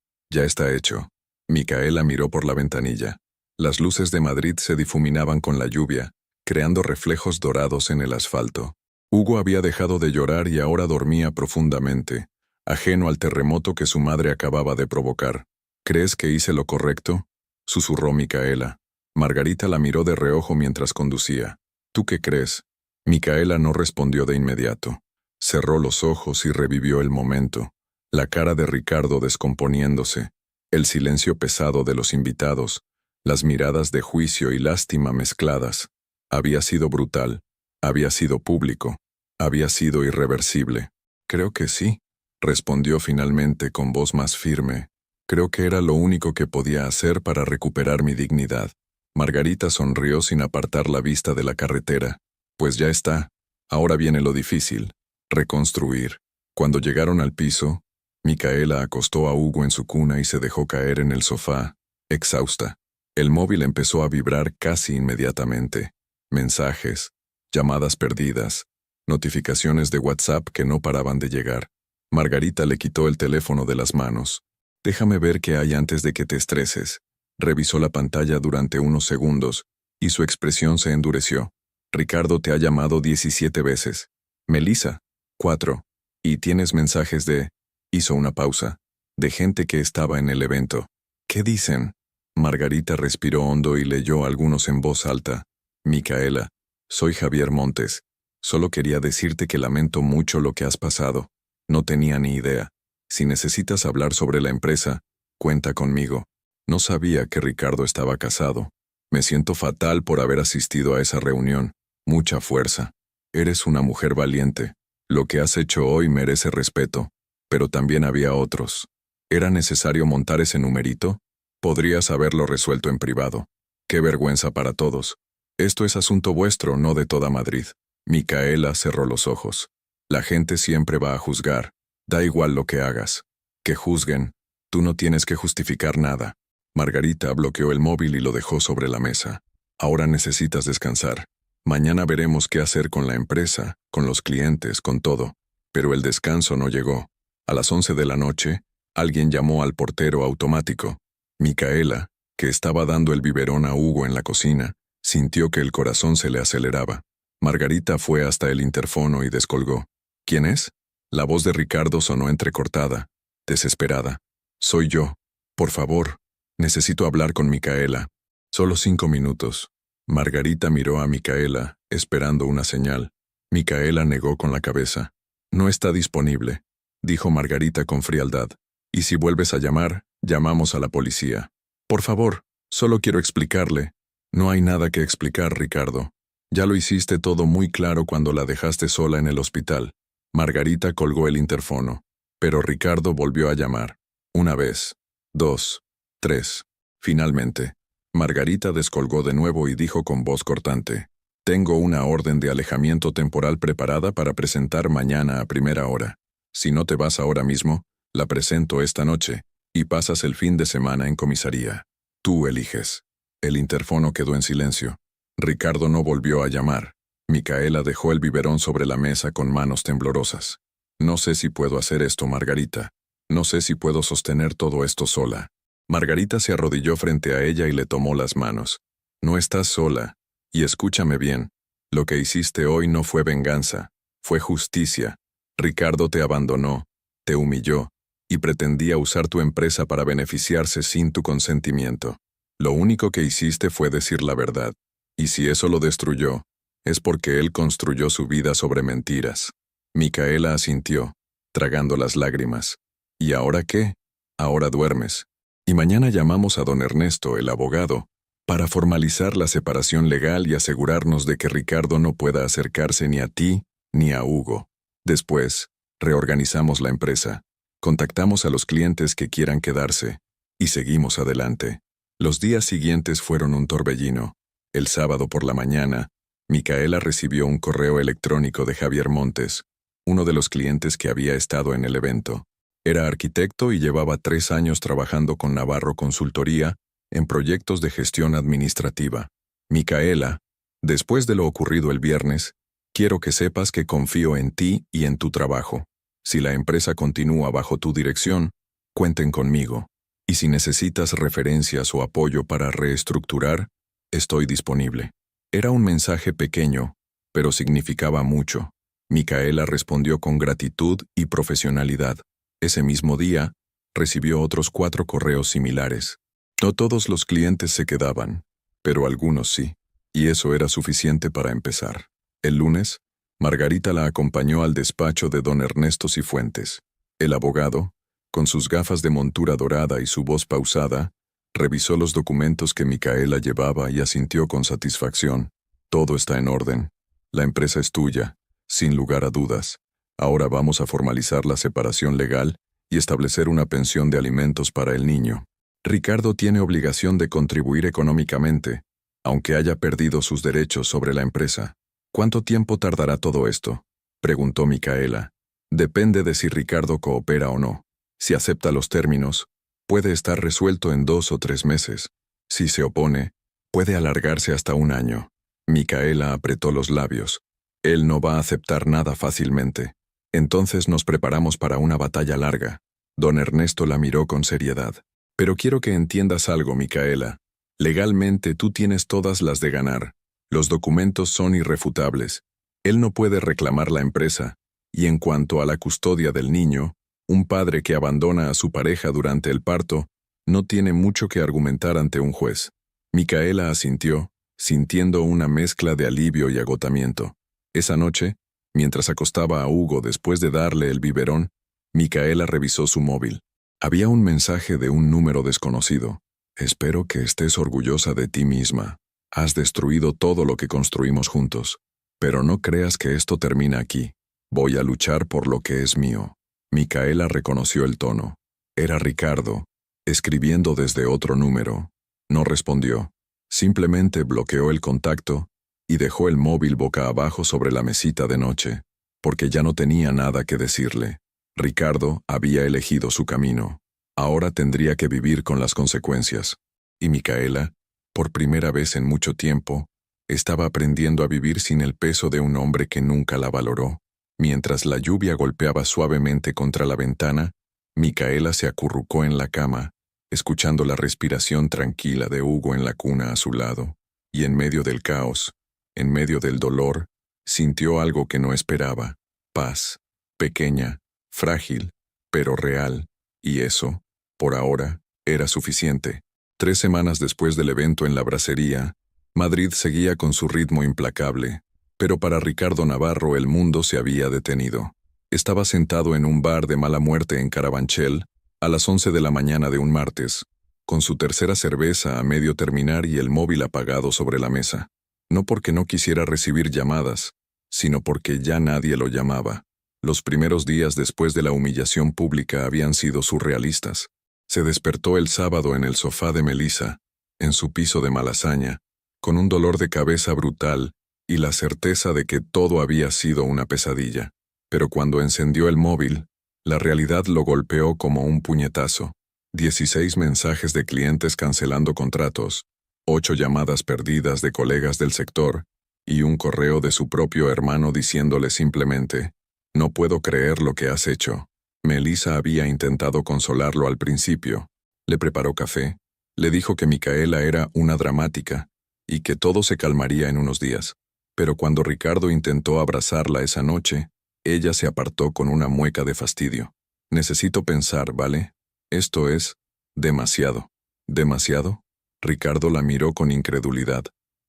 hecho». Micaela miró por la ventanilla. Las luces de Madrid se difuminaban con la lluvia, creando reflejos dorados en el asfalto. Hugo había dejado de llorar y ahora dormía profundamente, ajeno al terremoto que su madre acababa de provocar. «¿Crees que hice lo correcto?», susurró Micaela. Margarita la miró de reojo mientras conducía. «¿Tú qué crees?». Micaela no respondió de inmediato. Cerró los ojos y revivió el momento. La cara de Ricardo descomponiéndose, el silencio pesado de los invitados, las miradas de juicio y lástima mezcladas. Había sido brutal, había sido público, había sido irreversible. «Creo que sí», respondió finalmente con voz más firme. «Creo que era lo único que podía hacer para recuperar mi dignidad». Margarita sonrió sin apartar la vista de la carretera. «Pues ya está. Ahora viene lo difícil. Reconstruir». Cuando llegaron al piso, Micaela acostó a Hugo en su cuna y se dejó caer en el sofá, exhausta. El móvil empezó a vibrar casi inmediatamente. Mensajes, llamadas perdidas, notificaciones de WhatsApp que no paraban de llegar. Margarita le quitó el teléfono de las manos. Déjame ver qué hay antes de que te estreses. Revisó la pantalla durante unos segundos, y su expresión se endureció. Ricardo te ha llamado 17 veces. Melissa, 4. Y tienes mensajes de... Hizo una pausa. De gente que estaba en el evento. ¿Qué dicen? Margarita respiró hondo y leyó algunos en voz alta. Micaela, soy Javier Montes. Solo quería decirte que lamento mucho lo que has pasado. No tenía ni idea. Si necesitas hablar sobre la empresa, cuenta conmigo. No sabía que Ricardo estaba casado. Me siento fatal por haber asistido a esa reunión. Mucha fuerza. Eres una mujer valiente. Lo que has hecho hoy merece respeto. Pero también había otros. ¿Era necesario montar ese numerito? Podrías haberlo resuelto en privado. Qué vergüenza para todos. Esto es asunto vuestro, no de toda Madrid. Micaela cerró los ojos. La gente siempre va a juzgar. Da igual lo que hagas. Que juzguen. Tú no tienes que justificar nada. Margarita bloqueó el móvil y lo dejó sobre la mesa. Ahora necesitas descansar. Mañana veremos qué hacer con la empresa, con los clientes, con todo. Pero el descanso no llegó. A las 11 de la noche, alguien llamó al portero automático. Micaela, que estaba dando el biberón a Hugo en la cocina, sintió que el corazón se le aceleraba. Margarita fue hasta el interfono y descolgó. ¿Quién es? La voz de Ricardo sonó entrecortada, desesperada. Soy yo. Por favor, necesito hablar con Micaela. Solo 5 minutos. Margarita miró a Micaela, esperando una señal. Micaela negó con la cabeza. No está disponible, dijo Margarita con frialdad. Y si vuelves a llamar, llamamos a la policía. Por favor, solo quiero explicarle. No hay nada que explicar, Ricardo. Ya lo hiciste todo muy claro cuando la dejaste sola en el hospital. Margarita colgó el interfono, pero Ricardo volvió a llamar. 1 vez, 2, 3. Finalmente, Margarita descolgó de nuevo y dijo con voz cortante. Tengo una orden de alejamiento temporal preparada para presentar mañana a primera hora. Si no te vas ahora mismo, la presento esta noche, y pasas el fin de semana en comisaría. Tú eliges. El interfono quedó en silencio. Ricardo no volvió a llamar. Micaela dejó el biberón sobre la mesa con manos temblorosas. No sé si puedo hacer esto, Margarita. No sé si puedo sostener todo esto sola. Margarita se arrodilló frente a ella y le tomó las manos. No estás sola. Y escúchame bien. Lo que hiciste hoy no fue venganza. Fue justicia. Ricardo te abandonó, te humilló, y pretendía usar tu empresa para beneficiarse sin tu consentimiento. Lo único que hiciste fue decir la verdad. Y si eso lo destruyó, es porque él construyó su vida sobre mentiras. Micaela asintió, tragando las lágrimas. ¿Y ahora qué? Ahora duermes. Y mañana llamamos a don Ernesto, el abogado, para formalizar la separación legal y asegurarnos de que Ricardo no pueda acercarse ni a ti ni a Hugo. Después, reorganizamos la empresa, contactamos a los clientes que quieran quedarse, y seguimos adelante. Los días siguientes fueron un torbellino. El sábado por la mañana, Micaela recibió un correo electrónico de Javier Montes, uno de los clientes que había estado en el evento. Era arquitecto y llevaba 3 años trabajando con Navarro Consultoría en proyectos de gestión administrativa. Micaela, después de lo ocurrido el viernes, quiero que sepas que confío en ti y en tu trabajo. Si la empresa continúa bajo tu dirección, cuenten conmigo. Y si necesitas referencias o apoyo para reestructurar, estoy disponible. Era un mensaje pequeño, pero significaba mucho. Micaela respondió con gratitud y profesionalidad. Ese mismo día, recibió otros 4 correos similares. No todos los clientes se quedaban, pero algunos sí, y eso era suficiente para empezar. El lunes, Margarita la acompañó al despacho de don Ernesto Cifuentes. El abogado, con sus gafas de montura dorada y su voz pausada, revisó los documentos que Micaela llevaba y asintió con satisfacción. Todo está en orden. La empresa es tuya, sin lugar a dudas. Ahora vamos a formalizar la separación legal y establecer una pensión de alimentos para el niño. Ricardo tiene obligación de contribuir económicamente, aunque haya perdido sus derechos sobre la empresa. ¿Cuánto tiempo tardará todo esto?, preguntó Micaela. Depende de si Ricardo coopera o no. Si acepta los términos, puede estar resuelto en 2 o 3 meses. Si se opone, puede alargarse hasta 1 año. Micaela apretó los labios. Él no va a aceptar nada fácilmente. Entonces nos preparamos para una batalla larga. Don Ernesto la miró con seriedad. Pero quiero que entiendas algo, Micaela. Legalmente tú tienes todas las de ganar. Los documentos son irrefutables. Él no puede reclamar la empresa. Y en cuanto a la custodia del niño, un padre que abandona a su pareja durante el parto no tiene mucho que argumentar ante un juez. Micaela asintió, sintiendo una mezcla de alivio y agotamiento. Esa noche, mientras acostaba a Hugo después de darle el biberón, Micaela revisó su móvil. Había un mensaje de un número desconocido. Espero que estés orgullosa de ti misma. Has destruido todo lo que construimos juntos. Pero no creas que esto termina aquí. Voy a luchar por lo que es mío. Micaela reconoció el tono. Era Ricardo, escribiendo desde otro número. No respondió. Simplemente bloqueó el contacto y dejó el móvil boca abajo sobre la mesita de noche, porque ya no tenía nada que decirle. Ricardo había elegido su camino. Ahora tendría que vivir con las consecuencias. Y Micaela, por primera vez en mucho tiempo, estaba aprendiendo a vivir sin el peso de un hombre que nunca la valoró. Mientras la lluvia golpeaba suavemente contra la ventana, Micaela se acurrucó en la cama, escuchando la respiración tranquila de Hugo en la cuna a su lado, y en medio del caos, en medio del dolor, sintió algo que no esperaba: paz, pequeña, frágil, pero real, y eso, por ahora, era suficiente. 3 semanas después del evento en la bracería, Madrid seguía con su ritmo implacable, pero para Ricardo Navarro el mundo se había detenido. Estaba sentado en un bar de mala muerte en Carabanchel, a las 11 de la mañana de un martes, con su tercera cerveza a medio terminar y el móvil apagado sobre la mesa. No porque no quisiera recibir llamadas, sino porque ya nadie lo llamaba. Los primeros días después de la humillación pública habían sido surrealistas. Se despertó el sábado en el sofá de Melissa, en su piso de Malasaña, con un dolor de cabeza brutal y la certeza de que todo había sido una pesadilla. Pero cuando encendió el móvil, la realidad lo golpeó como un puñetazo. 16 mensajes de clientes cancelando contratos, 8 llamadas perdidas de colegas del sector y un correo de su propio hermano diciéndole simplemente: «No puedo creer lo que has hecho». Melissa había intentado consolarlo al principio. Le preparó café, le dijo que Micaela era una dramática y que todo se calmaría en unos días. Pero cuando Ricardo intentó abrazarla esa noche, ella se apartó con una mueca de fastidio. «Necesito pensar, ¿vale? Esto es demasiado». ¿Demasiado? Ricardo la miró con incredulidad.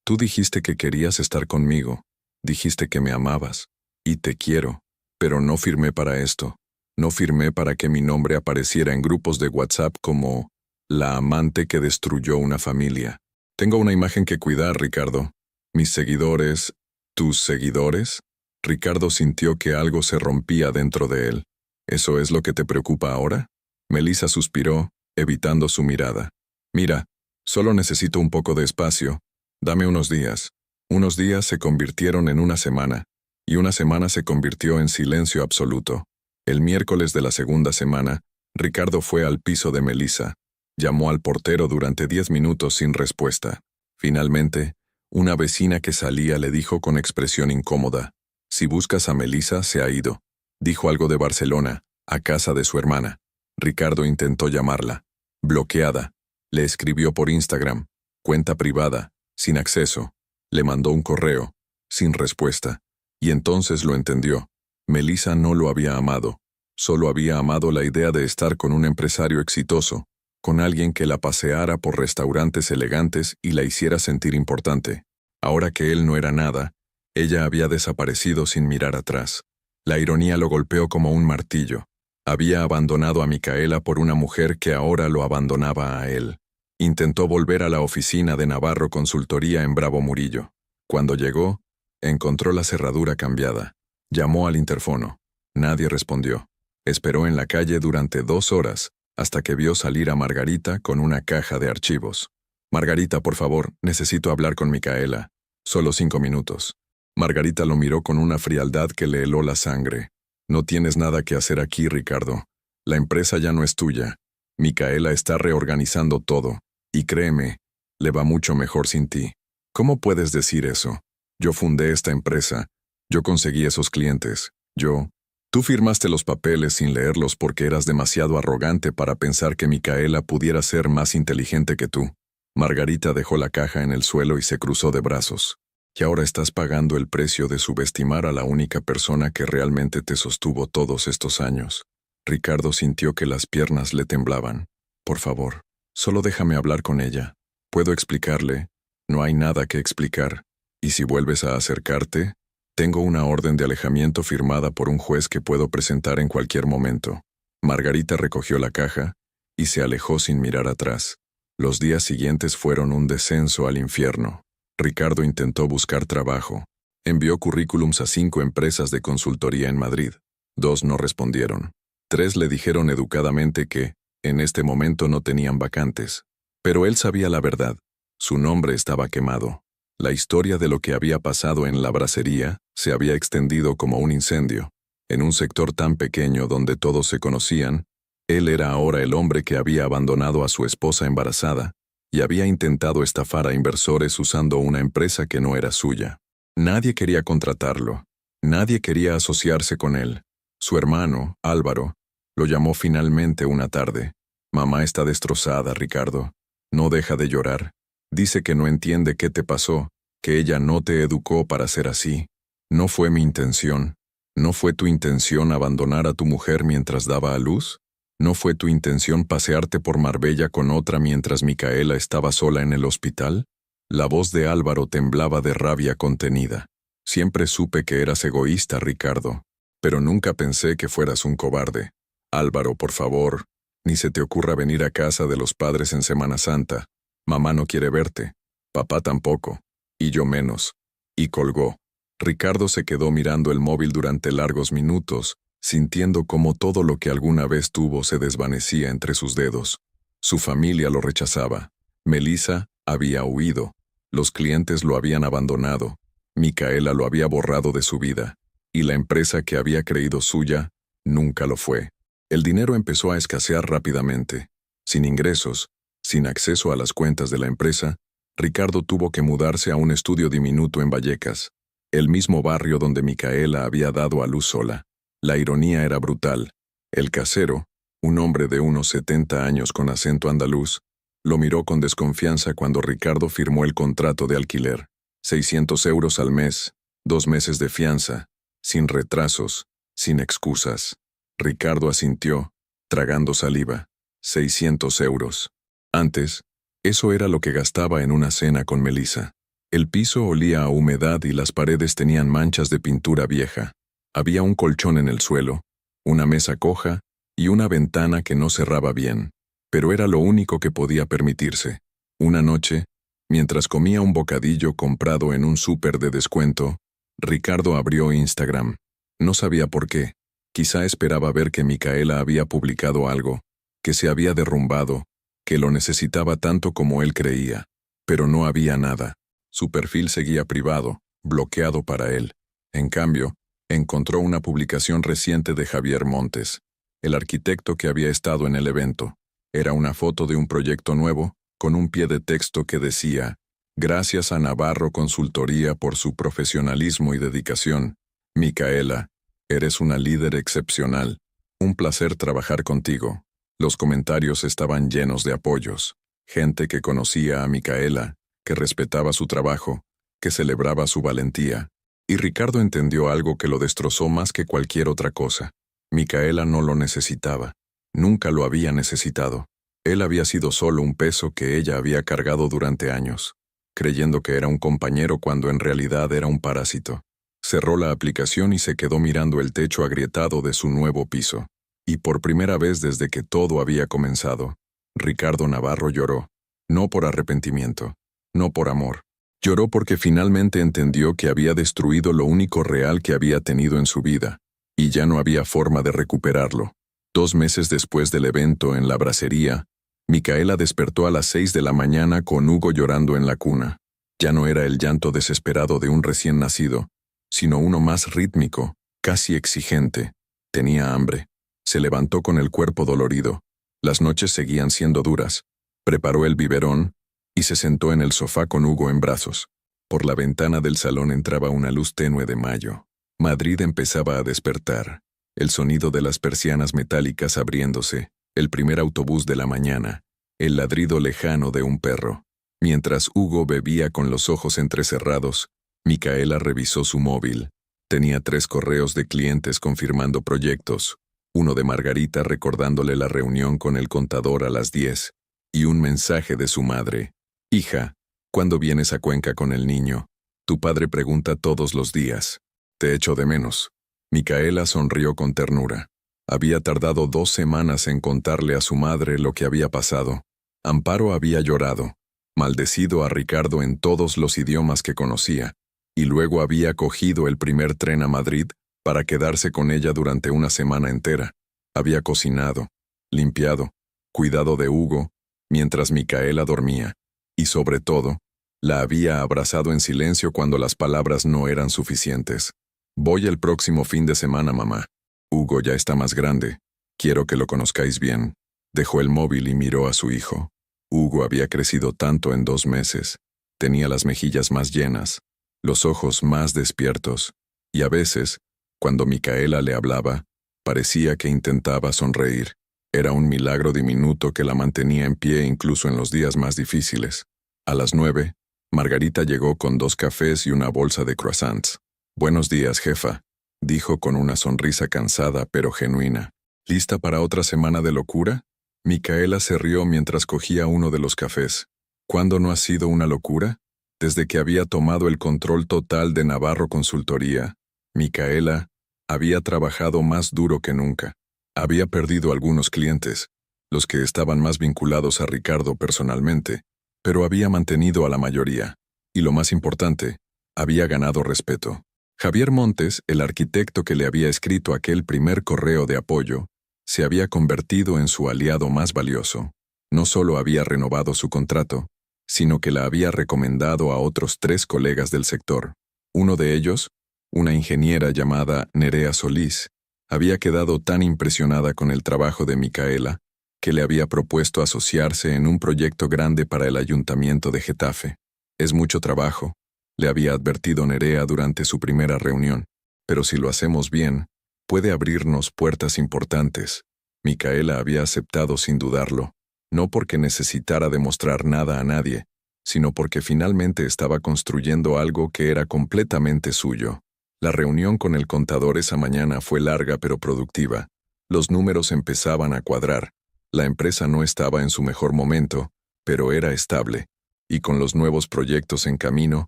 «Tú dijiste que querías estar conmigo, dijiste que me amabas, y te quiero, pero no firmé para esto. No firmé para que mi nombre apareciera en grupos de WhatsApp como la amante que destruyó una familia. Tengo una imagen que cuidar, Ricardo. Mis seguidores... ¿Tus seguidores?» Ricardo sintió que algo se rompía dentro de él. ¿Eso es lo que te preocupa ahora? Melissa suspiró, evitando su mirada. «Mira, solo necesito un poco de espacio. Dame unos días». Unos días se convirtieron en una semana, y una semana se convirtió en silencio absoluto. El miércoles de la segunda semana, Ricardo fue al piso de Melissa. Llamó al portero durante 10 minutos sin respuesta. Finalmente, una vecina que salía le dijo con expresión incómoda: «Si buscas a Melissa, se ha ido». Dijo algo de Barcelona, a casa de su hermana. Ricardo intentó llamarla. Bloqueada. Le escribió por Instagram, cuenta privada, sin acceso. Le mandó un correo, sin respuesta. Y entonces lo entendió. Melissa no lo había amado. Solo había amado la idea de estar con un empresario exitoso, con alguien que la paseara por restaurantes elegantes y la hiciera sentir importante. Ahora que él no era nada, ella había desaparecido sin mirar atrás. La ironía lo golpeó como un martillo. Había abandonado a Micaela por una mujer que ahora lo abandonaba a él. Intentó volver a la oficina de Navarro Consultoría en Bravo Murillo. Cuando llegó, encontró la cerradura cambiada. Llamó al interfono. Nadie respondió. Esperó en la calle durante 2 horas, hasta que vio salir a Margarita con una caja de archivos. «Margarita, por favor, necesito hablar con Micaela. Solo 5 minutos». Margarita lo miró con una frialdad que le heló la sangre. «No tienes nada que hacer aquí, Ricardo. La empresa ya no es tuya. Micaela está reorganizando todo. Y créeme, le va mucho mejor sin ti». «¿Cómo puedes decir eso? Yo fundé esta empresa. Yo conseguí esos clientes. Yo...» Tú firmaste los papeles sin leerlos porque eras demasiado arrogante para pensar que Micaela pudiera ser más inteligente que tú. Margarita dejó la caja en el suelo y se cruzó de brazos. Y ahora estás pagando el precio de subestimar a la única persona que realmente te sostuvo todos estos años. Ricardo sintió que las piernas le temblaban. Por favor, solo déjame hablar con ella. Puedo explicarle. No hay nada que explicar. Y si vuelves a acercarte, tengo una orden de alejamiento firmada por un juez que puedo presentar en cualquier momento. Margarita recogió la caja y se alejó sin mirar atrás. Los días siguientes fueron un descenso al infierno. Ricardo intentó buscar trabajo. Envió currículums a 5 empresas de consultoría en Madrid. 2 no respondieron. 3 le dijeron educadamente que, en este momento no tenían vacantes. Pero él sabía la verdad. Su nombre estaba quemado. La historia de lo que había pasado en la bracería se había extendido como un incendio. En un sector tan pequeño donde todos se conocían, él era ahora el hombre que había abandonado a su esposa embarazada y había intentado estafar a inversores usando una empresa que no era suya. Nadie quería contratarlo. Nadie quería asociarse con él. Su hermano, Álvaro, lo llamó finalmente una tarde. Mamá está destrozada, Ricardo. No deja de llorar. Dice que no entiende qué te pasó, que ella no te educó para ser así. No fue mi intención. ¿No fue tu intención abandonar a tu mujer mientras daba a luz? ¿No fue tu intención pasearte por Marbella con otra mientras Micaela estaba sola en el hospital? La voz de Álvaro temblaba de rabia contenida. Siempre supe que eras egoísta, Ricardo, pero nunca pensé que fueras un cobarde. Álvaro, por favor, ni se te ocurra venir a casa de los padres en Semana Santa. Mamá no quiere verte, papá tampoco, y yo menos. Y colgó. Ricardo se quedó mirando el móvil durante largos minutos, sintiendo cómo todo lo que alguna vez tuvo se desvanecía entre sus dedos. Su familia lo rechazaba. Melissa había huido. Los clientes lo habían abandonado. Micaela lo había borrado de su vida. Y la empresa que había creído suya, nunca lo fue. El dinero empezó a escasear rápidamente. Sin ingresos, sin acceso a las cuentas de la empresa, Ricardo tuvo que mudarse a un estudio diminuto en Vallecas, el mismo barrio donde Micaela había dado a luz sola. La ironía era brutal. El casero, un hombre de unos 70 años con acento andaluz, lo miró con desconfianza cuando Ricardo firmó el contrato de alquiler. 600 euros al mes, 2 meses de fianza, sin retrasos, sin excusas. Ricardo asintió, tragando saliva. 600 euros. Antes, eso era lo que gastaba en una cena con Melissa. El piso olía a humedad y las paredes tenían manchas de pintura vieja. Había un colchón en el suelo, una mesa coja y una ventana que no cerraba bien, pero era lo único que podía permitirse. Una noche, mientras comía un bocadillo comprado en un súper de descuento, Ricardo abrió Instagram. No sabía por qué. Quizá esperaba ver que Micaela había publicado algo, que se había derrumbado, que lo necesitaba tanto como él creía, pero no había nada. Su perfil seguía privado, bloqueado para él. En cambio, encontró una publicación reciente de Javier Montes, el arquitecto que había estado en el evento. Era una foto de un proyecto nuevo, con un pie de texto que decía: «Gracias a Navarro Consultoría por su profesionalismo y dedicación. Micaela, eres una líder excepcional. Un placer trabajar contigo». Los comentarios estaban llenos de apoyos. Gente que conocía a Micaela, que respetaba su trabajo, que celebraba su valentía. Y Ricardo entendió algo que lo destrozó más que cualquier otra cosa. Micaela no lo necesitaba. Nunca lo había necesitado. Él había sido solo un peso que ella había cargado durante años, creyendo que era un compañero cuando en realidad era un parásito. Cerró la aplicación y se quedó mirando el techo agrietado de su nuevo piso. Y por primera vez desde que todo había comenzado, Ricardo Navarro lloró. No por arrepentimiento, no por amor. Lloró porque finalmente entendió que había destruido lo único real que había tenido en su vida, y ya no había forma de recuperarlo. 2 meses después del evento en la bracería, Micaela despertó a las 6 de la mañana con Hugo llorando en la cuna. Ya no era el llanto desesperado de un recién nacido, sino uno más rítmico, casi exigente. Tenía hambre. Se levantó con el cuerpo dolorido. Las noches seguían siendo duras. Preparó el biberón y se sentó en el sofá con Hugo en brazos. Por la ventana del salón entraba una luz tenue de mayo. Madrid empezaba a despertar. el sonido de las persianas metálicas abriéndose, el primer autobús de la mañana, el ladrido lejano de un perro. Mientras Hugo bebía con los ojos entrecerrados, Micaela revisó su móvil. Tenía 3 correos de clientes confirmando proyectos, uno de Margarita recordándole la reunión con el contador a las 10, y un mensaje de su madre. «Hija, ¿cuándo vienes a Cuenca con el niño? Tu padre pregunta todos los días. Te echo de menos». Micaela sonrió con ternura. Había tardado 2 semanas en contarle a su madre lo que había pasado. Amparo había llorado, maldecido a Ricardo en todos los idiomas que conocía, y luego había cogido el primer tren a Madrid para quedarse con ella durante una semana entera. Había cocinado, limpiado, cuidado de Hugo, mientras Micaela dormía, y sobre todo, la había abrazado en silencio cuando las palabras no eran suficientes. «Voy el próximo fin de semana, mamá. Hugo ya está más grande. Quiero que lo conozcáis bien». Dejó el móvil y miró a su hijo. Hugo había crecido tanto en 2 meses. Tenía las mejillas más llenas, los ojos más despiertos, y a veces, cuando Micaela le hablaba, parecía que intentaba sonreír. Era un milagro diminuto que la mantenía en pie incluso en los días más difíciles. A las 9, Margarita llegó con 2 cafés y una bolsa de croissants. «Buenos días, jefa», dijo con una sonrisa cansada pero genuina. «¿Lista para otra semana de locura?» Micaela se rió mientras cogía uno de los cafés. ¿Cuándo no ha sido una locura? Desde que había tomado el control total de Navarro Consultoría, Micaela había trabajado más duro que nunca. Había perdido algunos clientes, los que estaban más vinculados a Ricardo personalmente, pero había mantenido a la mayoría. Y lo más importante, había ganado respeto. Javier Montes, el arquitecto que le había escrito aquel primer correo de apoyo, se había convertido en su aliado más valioso. No solo había renovado su contrato, sino que la había recomendado a otros 3 colegas del sector. Uno de ellos, una ingeniera llamada Nerea Solís, había quedado tan impresionada con el trabajo de Micaela que le había propuesto asociarse en un proyecto grande para el ayuntamiento de Getafe. «Es mucho trabajo», le había advertido Nerea durante su primera reunión, «pero si lo hacemos bien, puede abrirnos puertas importantes». Micaela había aceptado sin dudarlo, no porque necesitara demostrar nada a nadie, sino porque finalmente estaba construyendo algo que era completamente suyo. La reunión con el contador esa mañana fue larga pero productiva. Los números empezaban a cuadrar. La empresa no estaba en su mejor momento, pero era estable, y con los nuevos proyectos en camino,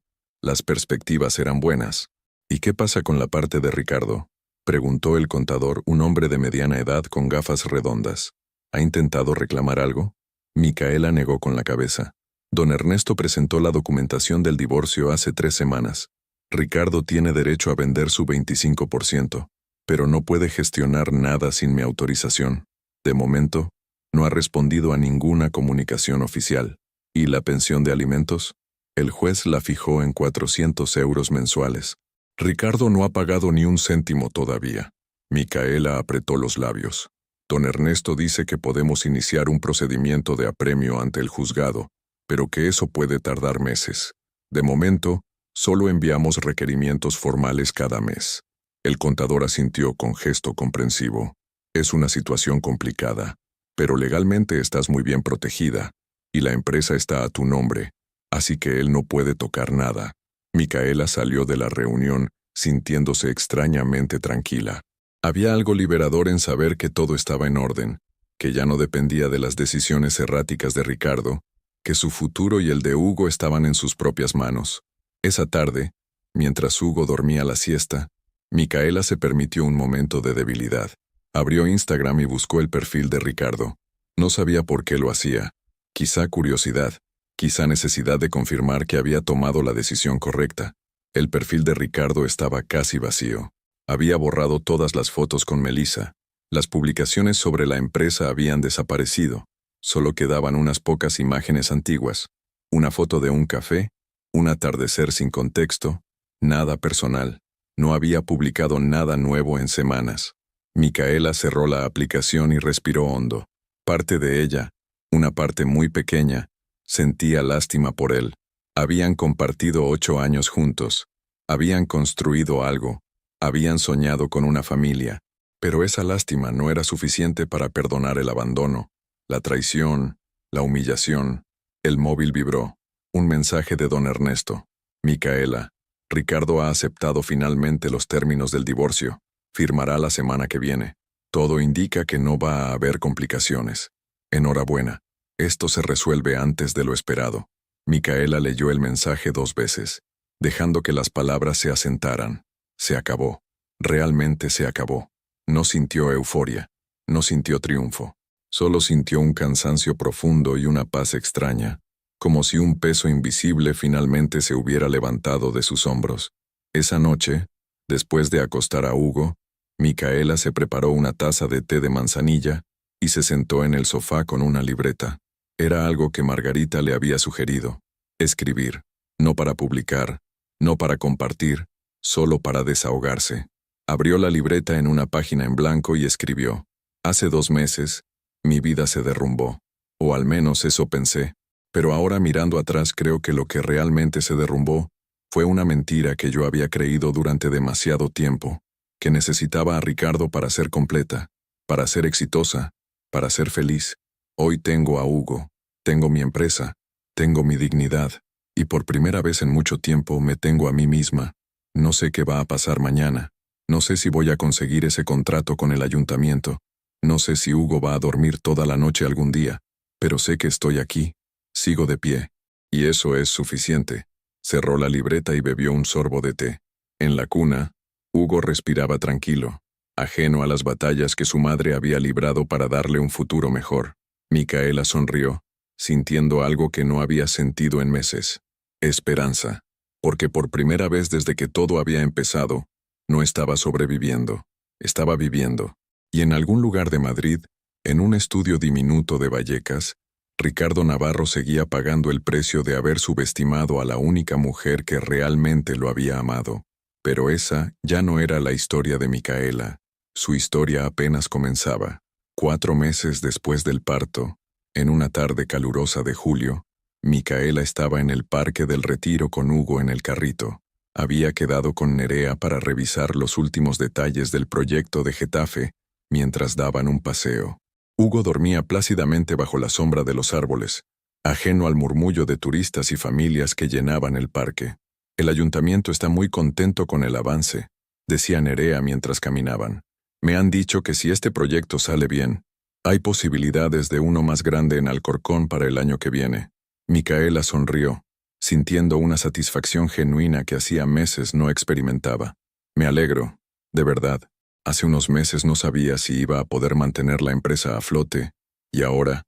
las perspectivas eran buenas. «¿Y qué pasa con la parte de Ricardo?», preguntó el contador, un hombre de mediana edad con gafas redondas. «¿Ha intentado reclamar algo?». Micaela negó con la cabeza. «Don Ernesto presentó la documentación del divorcio hace 3 semanas. Ricardo tiene derecho a vender su 25%, pero no puede gestionar nada sin mi autorización. De momento, no ha respondido a ninguna comunicación oficial. ¿Y la pensión de alimentos?». El juez la fijó en 400 euros mensuales. «Ricardo no ha pagado ni un céntimo todavía». Micaela apretó los labios. «Don Ernesto dice que podemos iniciar un procedimiento de apremio ante el juzgado, pero que eso puede tardar meses. De momento, solo enviamos requerimientos formales cada mes». El contador asintió con gesto comprensivo. «Es una situación complicada, pero legalmente estás muy bien protegida, y la empresa está a tu nombre, así que él no puede tocar nada». Micaela salió de la reunión sintiéndose extrañamente tranquila. Había algo liberador en saber que todo estaba en orden, que ya no dependía de las decisiones erráticas de Ricardo, que su futuro y el de Hugo estaban en sus propias manos. Esa tarde, mientras Hugo dormía la siesta, Micaela se permitió un momento de debilidad. Abrió Instagram y buscó el perfil de Ricardo. No sabía por qué lo hacía. Quizá curiosidad, quizá necesidad de confirmar que había tomado la decisión correcta. El perfil de Ricardo estaba casi vacío. Había borrado todas las fotos con Melissa. Las publicaciones sobre la empresa habían desaparecido. Solo quedaban unas pocas imágenes antiguas. Una foto de un café, un atardecer sin contexto, nada personal. No había publicado nada nuevo en semanas. Micaela cerró la aplicación y respiró hondo. Parte de ella, una parte muy pequeña, sentía lástima por él. Habían compartido 8 años juntos. Habían construido algo. Habían soñado con una familia. Pero esa lástima no era suficiente para perdonar el abandono, la traición, la humillación. El móvil vibró. Un mensaje de don Ernesto. Micaela, Ricardo ha aceptado finalmente los términos del divorcio. Firmará la semana que viene. Todo indica que no va a haber complicaciones. Enhorabuena. Esto se resuelve antes de lo esperado. Micaela leyó el mensaje 2 veces, dejando que las palabras se asentaran. Se acabó. Realmente se acabó. No sintió euforia. No sintió triunfo. Solo sintió un cansancio profundo y una paz extraña, como si un peso invisible finalmente se hubiera levantado de sus hombros. Esa noche, después de acostar a Hugo, Micaela se preparó una taza de té de manzanilla y se sentó en el sofá con una libreta. Era algo que Margarita le había sugerido. Escribir, no para publicar, no para compartir, solo para desahogarse. Abrió la libreta en una página en blanco y escribió: Hace 2 meses, mi vida se derrumbó. O al menos eso pensé. Pero ahora mirando atrás creo que lo que realmente se derrumbó fue una mentira que yo había creído durante demasiado tiempo, que necesitaba a Ricardo para ser completa, para ser exitosa, para ser feliz. Hoy tengo a Hugo, tengo mi empresa, tengo mi dignidad, y por primera vez en mucho tiempo me tengo a mí misma. No sé qué va a pasar mañana, no sé si voy a conseguir ese contrato con el ayuntamiento, no sé si Hugo va a dormir toda la noche algún día, pero sé que estoy aquí. Sigo de pie. Y eso es suficiente. Cerró la libreta y bebió un sorbo de té. En la cuna, Hugo respiraba tranquilo, ajeno a las batallas que su madre había librado para darle un futuro mejor. Micaela sonrió, sintiendo algo que no había sentido en meses. Esperanza. Porque por primera vez desde que todo había empezado, no estaba sobreviviendo, estaba viviendo. Y en algún lugar de Madrid, en un estudio diminuto de Vallecas, Ricardo Navarro seguía pagando el precio de haber subestimado a la única mujer que realmente lo había amado. Pero esa ya no era la historia de Micaela. Su historia apenas comenzaba. 4 meses después del parto, en una tarde calurosa de julio, Micaela estaba en el Parque del Retiro con Hugo en el carrito. Había quedado con Nerea para revisar los últimos detalles del proyecto de Getafe mientras daban un paseo. Hugo dormía plácidamente bajo la sombra de los árboles, ajeno al murmullo de turistas y familias que llenaban el parque. El ayuntamiento está muy contento con el avance, decía Nerea mientras caminaban. Me han dicho que si este proyecto sale bien, hay posibilidades de uno más grande en Alcorcón para el año que viene. Micaela sonrió, sintiendo una satisfacción genuina que hacía meses no experimentaba. Me alegro, de verdad. Hace unos meses no sabía si iba a poder mantener la empresa a flote, y ahora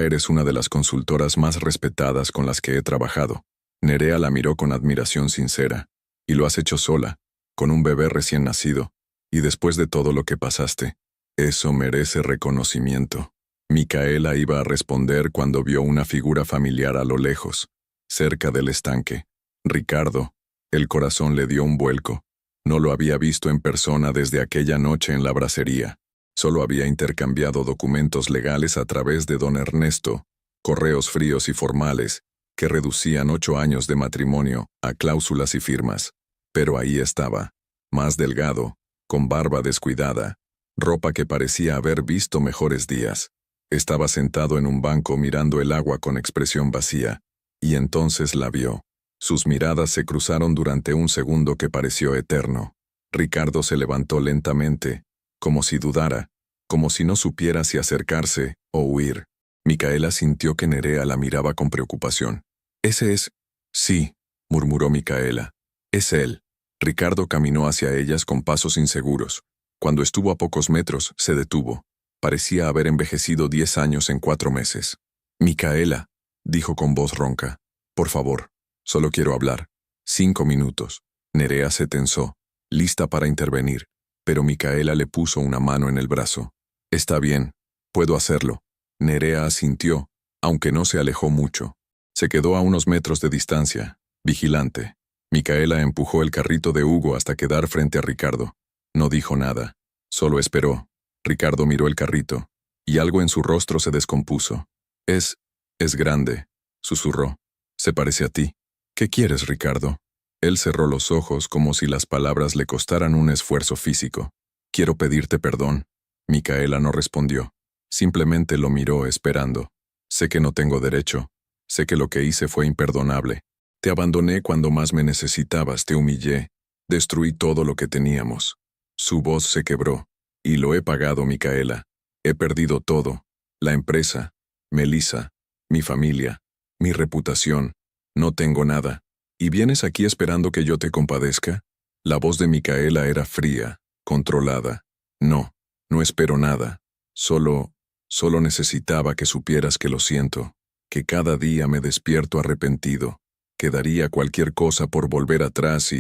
eres una de las consultoras más respetadas con las que he trabajado. Nerea la miró con admiración sincera. Y lo has hecho sola, con un bebé recién nacido, y después de todo lo que pasaste. Eso merece reconocimiento. Micaela iba a responder cuando vio una figura familiar a lo lejos, cerca del estanque. Ricardo. El corazón le dio un vuelco. No lo había visto en persona desde aquella noche en la bracería. Solo había intercambiado documentos legales a través de don Ernesto, correos fríos y formales, que reducían 8 años de matrimonio a cláusulas y firmas. Pero ahí estaba, más delgado, con barba descuidada, ropa que parecía haber visto mejores días. Estaba sentado en un banco mirando el agua con expresión vacía, y entonces la vio. Sus miradas se cruzaron durante un segundo que pareció eterno. Ricardo se levantó lentamente, como si dudara, como si no supiera si acercarse o huir. Micaela sintió que Nerea la miraba con preocupación. «Ese es...» «Sí», murmuró Micaela. «Es él». Ricardo caminó hacia ellas con pasos inseguros. Cuando estuvo a pocos metros, se detuvo. Parecía haber envejecido 10 años en 4 meses. «Micaela», dijo con voz ronca, «por favor, solo quiero hablar. 5 minutos». Nerea se tensó, lista para intervenir, pero Micaela le puso una mano en el brazo. «Está bien, puedo hacerlo». Nerea asintió, aunque no se alejó mucho. Se quedó a unos metros de distancia, vigilante. Micaela empujó el carrito de Hugo hasta quedar frente a Ricardo. No dijo nada, solo esperó. Ricardo miró el carrito, y algo en su rostro se descompuso. Es grande», susurró. «Se parece a ti». «¿Qué quieres, Ricardo?» Él cerró los ojos como si las palabras le costaran un esfuerzo físico. Quiero pedirte perdón. Micaela no respondió. Simplemente lo miró esperando. Sé que no tengo derecho. Sé que lo que hice fue imperdonable. Te abandoné cuando más me necesitabas, te humillé. Destruí todo lo que teníamos. Su voz se quebró. Y lo he pagado, Micaela. He perdido todo. La empresa, Melissa, mi familia, mi reputación. No tengo nada. ¿Y vienes aquí esperando que yo te compadezca? La voz de Micaela era fría, controlada. No, no espero nada. Solo necesitaba que supieras que lo siento, que cada día me despierto arrepentido, que daría cualquier cosa por volver atrás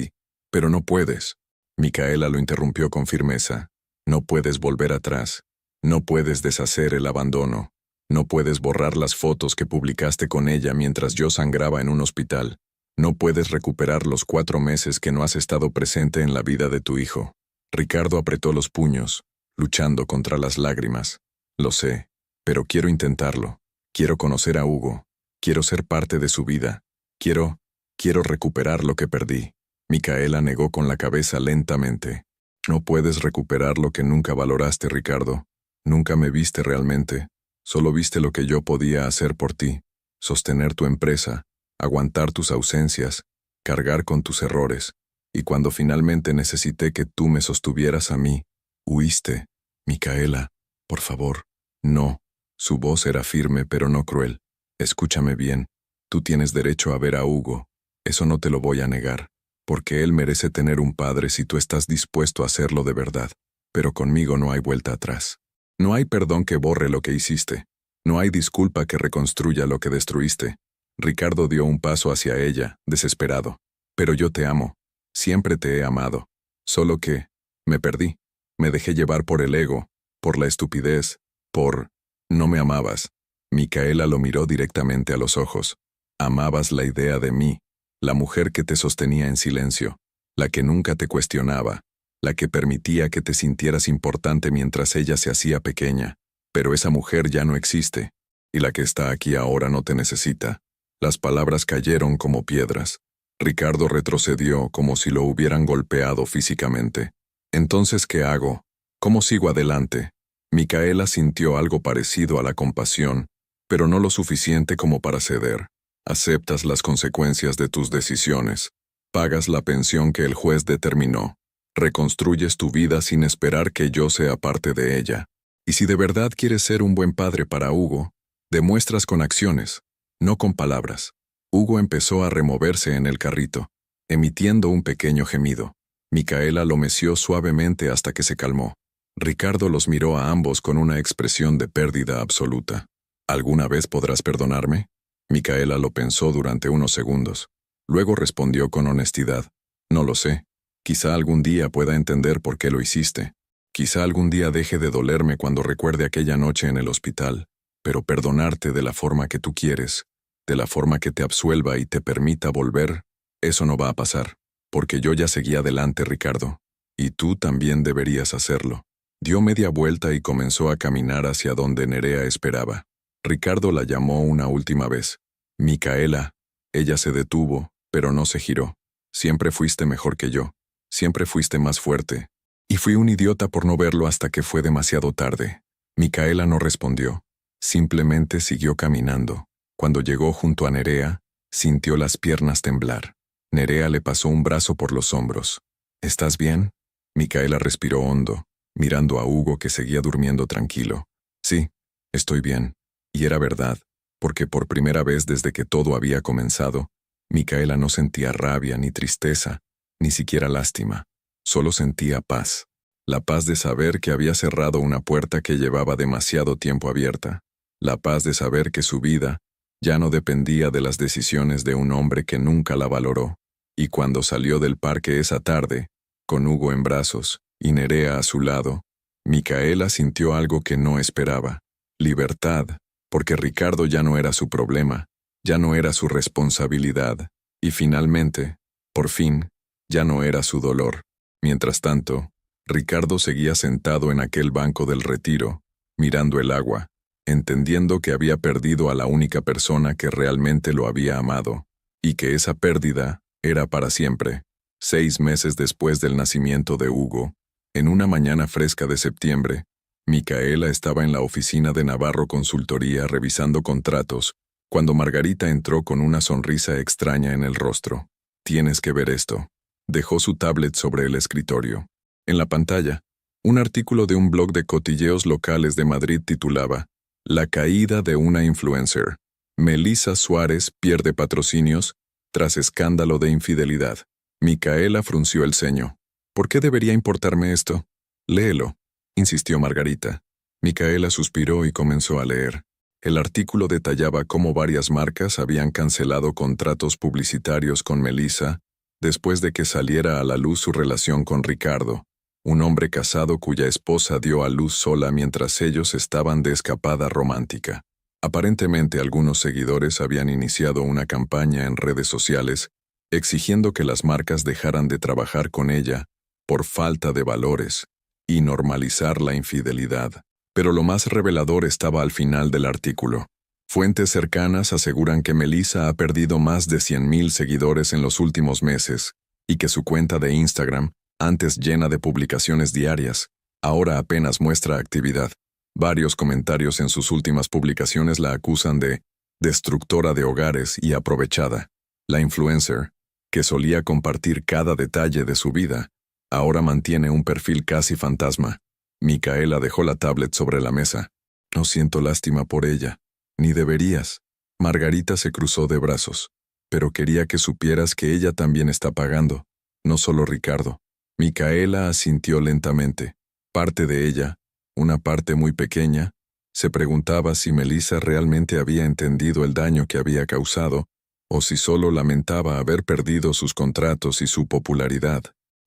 pero no puedes. Micaela lo interrumpió con firmeza. No puedes volver atrás. No puedes deshacer el abandono. No puedes borrar las fotos que publicaste con ella mientras yo sangraba en un hospital. No puedes recuperar los 4 meses que no has estado presente en la vida de tu hijo. Ricardo apretó los puños, luchando contra las lágrimas. Lo sé, pero quiero intentarlo. Quiero conocer a Hugo. Quiero ser parte de su vida. Quiero recuperar lo que perdí. Micaela negó con la cabeza lentamente. No puedes recuperar lo que nunca valoraste, Ricardo. Nunca me viste realmente. Solo viste lo que yo podía hacer por ti. Sostener tu empresa, aguantar tus ausencias, cargar con tus errores. Y cuando finalmente necesité que tú me sostuvieras a mí, huiste. Micaela, por favor. No. Su voz era firme pero no cruel. Escúchame bien. Tú tienes derecho a ver a Hugo. Eso no te lo voy a negar. Porque él merece tener un padre si tú estás dispuesto a hacerlo de verdad. Pero conmigo no hay vuelta atrás. No hay perdón que borre lo que hiciste. No hay disculpa que reconstruya lo que destruiste. Ricardo dio un paso hacia ella, desesperado. Pero yo te amo. Siempre te he amado. Solo que me perdí. Me dejé llevar por el ego, por la estupidez, No me amabas. Micaela lo miró directamente a los ojos. Amabas la idea de mí, la mujer que te sostenía en silencio, la que nunca te cuestionaba, la que permitía que te sintieras importante mientras ella se hacía pequeña. Pero esa mujer ya no existe, y la que está aquí ahora no te necesita. Las palabras cayeron como piedras. Ricardo retrocedió como si lo hubieran golpeado físicamente. Entonces, ¿qué hago? ¿Cómo sigo adelante? Micaela sintió algo parecido a la compasión, pero no lo suficiente como para ceder. Aceptas las consecuencias de tus decisiones. Pagas la pensión que el juez determinó. Reconstruyes tu vida sin esperar que yo sea parte de ella. Y si de verdad quieres ser un buen padre para Hugo, demuestras con acciones, no con palabras. Hugo empezó a removerse en el carrito, emitiendo un pequeño gemido. Micaela lo meció suavemente hasta que se calmó. Ricardo los miró a ambos con una expresión de pérdida absoluta. ¿Alguna vez podrás perdonarme? Micaela lo pensó durante unos segundos. Luego respondió con honestidad. No lo sé. Quizá algún día pueda entender por qué lo hiciste. Quizá algún día deje de dolerme cuando recuerde aquella noche en el hospital. Pero perdonarte de la forma que tú quieres, de la forma que te absuelva y te permita volver, eso no va a pasar. Porque yo ya seguí adelante, Ricardo. Y tú también deberías hacerlo. Dio media vuelta y comenzó a caminar hacia donde Nerea esperaba. Ricardo la llamó una última vez. Micaela. Ella se detuvo, pero no se giró. Siempre fuiste mejor que yo. Siempre fuiste más fuerte. Y fui un idiota por no verlo hasta que fue demasiado tarde. Micaela no respondió. Simplemente siguió caminando. Cuando llegó junto a Nerea, sintió las piernas temblar. Nerea le pasó un brazo por los hombros. ¿Estás bien? Micaela respiró hondo, mirando a Hugo que seguía durmiendo tranquilo. Sí, estoy bien. Y era verdad, porque por primera vez desde que todo había comenzado, Micaela no sentía rabia ni tristeza, ni siquiera lástima. Solo sentía paz. La paz de saber que había cerrado una puerta que llevaba demasiado tiempo abierta. La paz de saber que su vida ya no dependía de las decisiones de un hombre que nunca la valoró. Y cuando salió del parque esa tarde, con Hugo en brazos y Nerea a su lado, Micaela sintió algo que no esperaba. Libertad, porque Ricardo ya no era su problema, ya no era su responsabilidad, y finalmente, por fin, ya no era su dolor. Mientras tanto, Ricardo seguía sentado en aquel banco del retiro, mirando el agua, entendiendo que había perdido a la única persona que realmente lo había amado, y que esa pérdida era para siempre. 6 meses después del nacimiento de Hugo, En una mañana fresca de septiembre, Micaela estaba en la oficina de Navarro Consultoría revisando contratos, cuando Margarita entró con una sonrisa extraña en el rostro. «Tienes que ver esto». Dejó su tablet sobre el escritorio. En la pantalla, un artículo de un blog de cotilleos locales de Madrid titulaba «La caída de una influencer. Melissa Suárez pierde patrocinios tras escándalo de infidelidad». Micaela frunció el ceño. «¿Por qué debería importarme esto?» «Léelo», insistió Margarita. Micaela suspiró y comenzó a leer. El artículo detallaba cómo varias marcas habían cancelado contratos publicitarios con Melissa después de que saliera a la luz su relación con Ricardo, un hombre casado cuya esposa dio a luz sola mientras ellos estaban de escapada romántica. Aparentemente algunos seguidores habían iniciado una campaña en redes sociales exigiendo que las marcas dejaran de trabajar con ella por falta de valores y normalizar la infidelidad. Pero lo más revelador estaba al final del artículo. Fuentes cercanas aseguran que Melissa ha perdido más de 100,000 seguidores en los últimos meses y que su cuenta de Instagram, antes llena de publicaciones diarias, ahora apenas muestra actividad. Varios comentarios en sus últimas publicaciones la acusan de destructora de hogares y aprovechada. La influencer, que solía compartir cada detalle de su vida, ahora mantiene un perfil casi fantasma. Micaela dejó la tablet sobre la mesa. «No siento lástima por ella. Ni deberías». Margarita se cruzó de brazos. «Pero quería que supieras que ella también está pagando, no solo Ricardo». Micaela asintió lentamente. Parte de ella, una parte muy pequeña, se preguntaba si Melissa realmente había entendido el daño que había causado, o si solo lamentaba haber perdido sus contratos y su popularidad.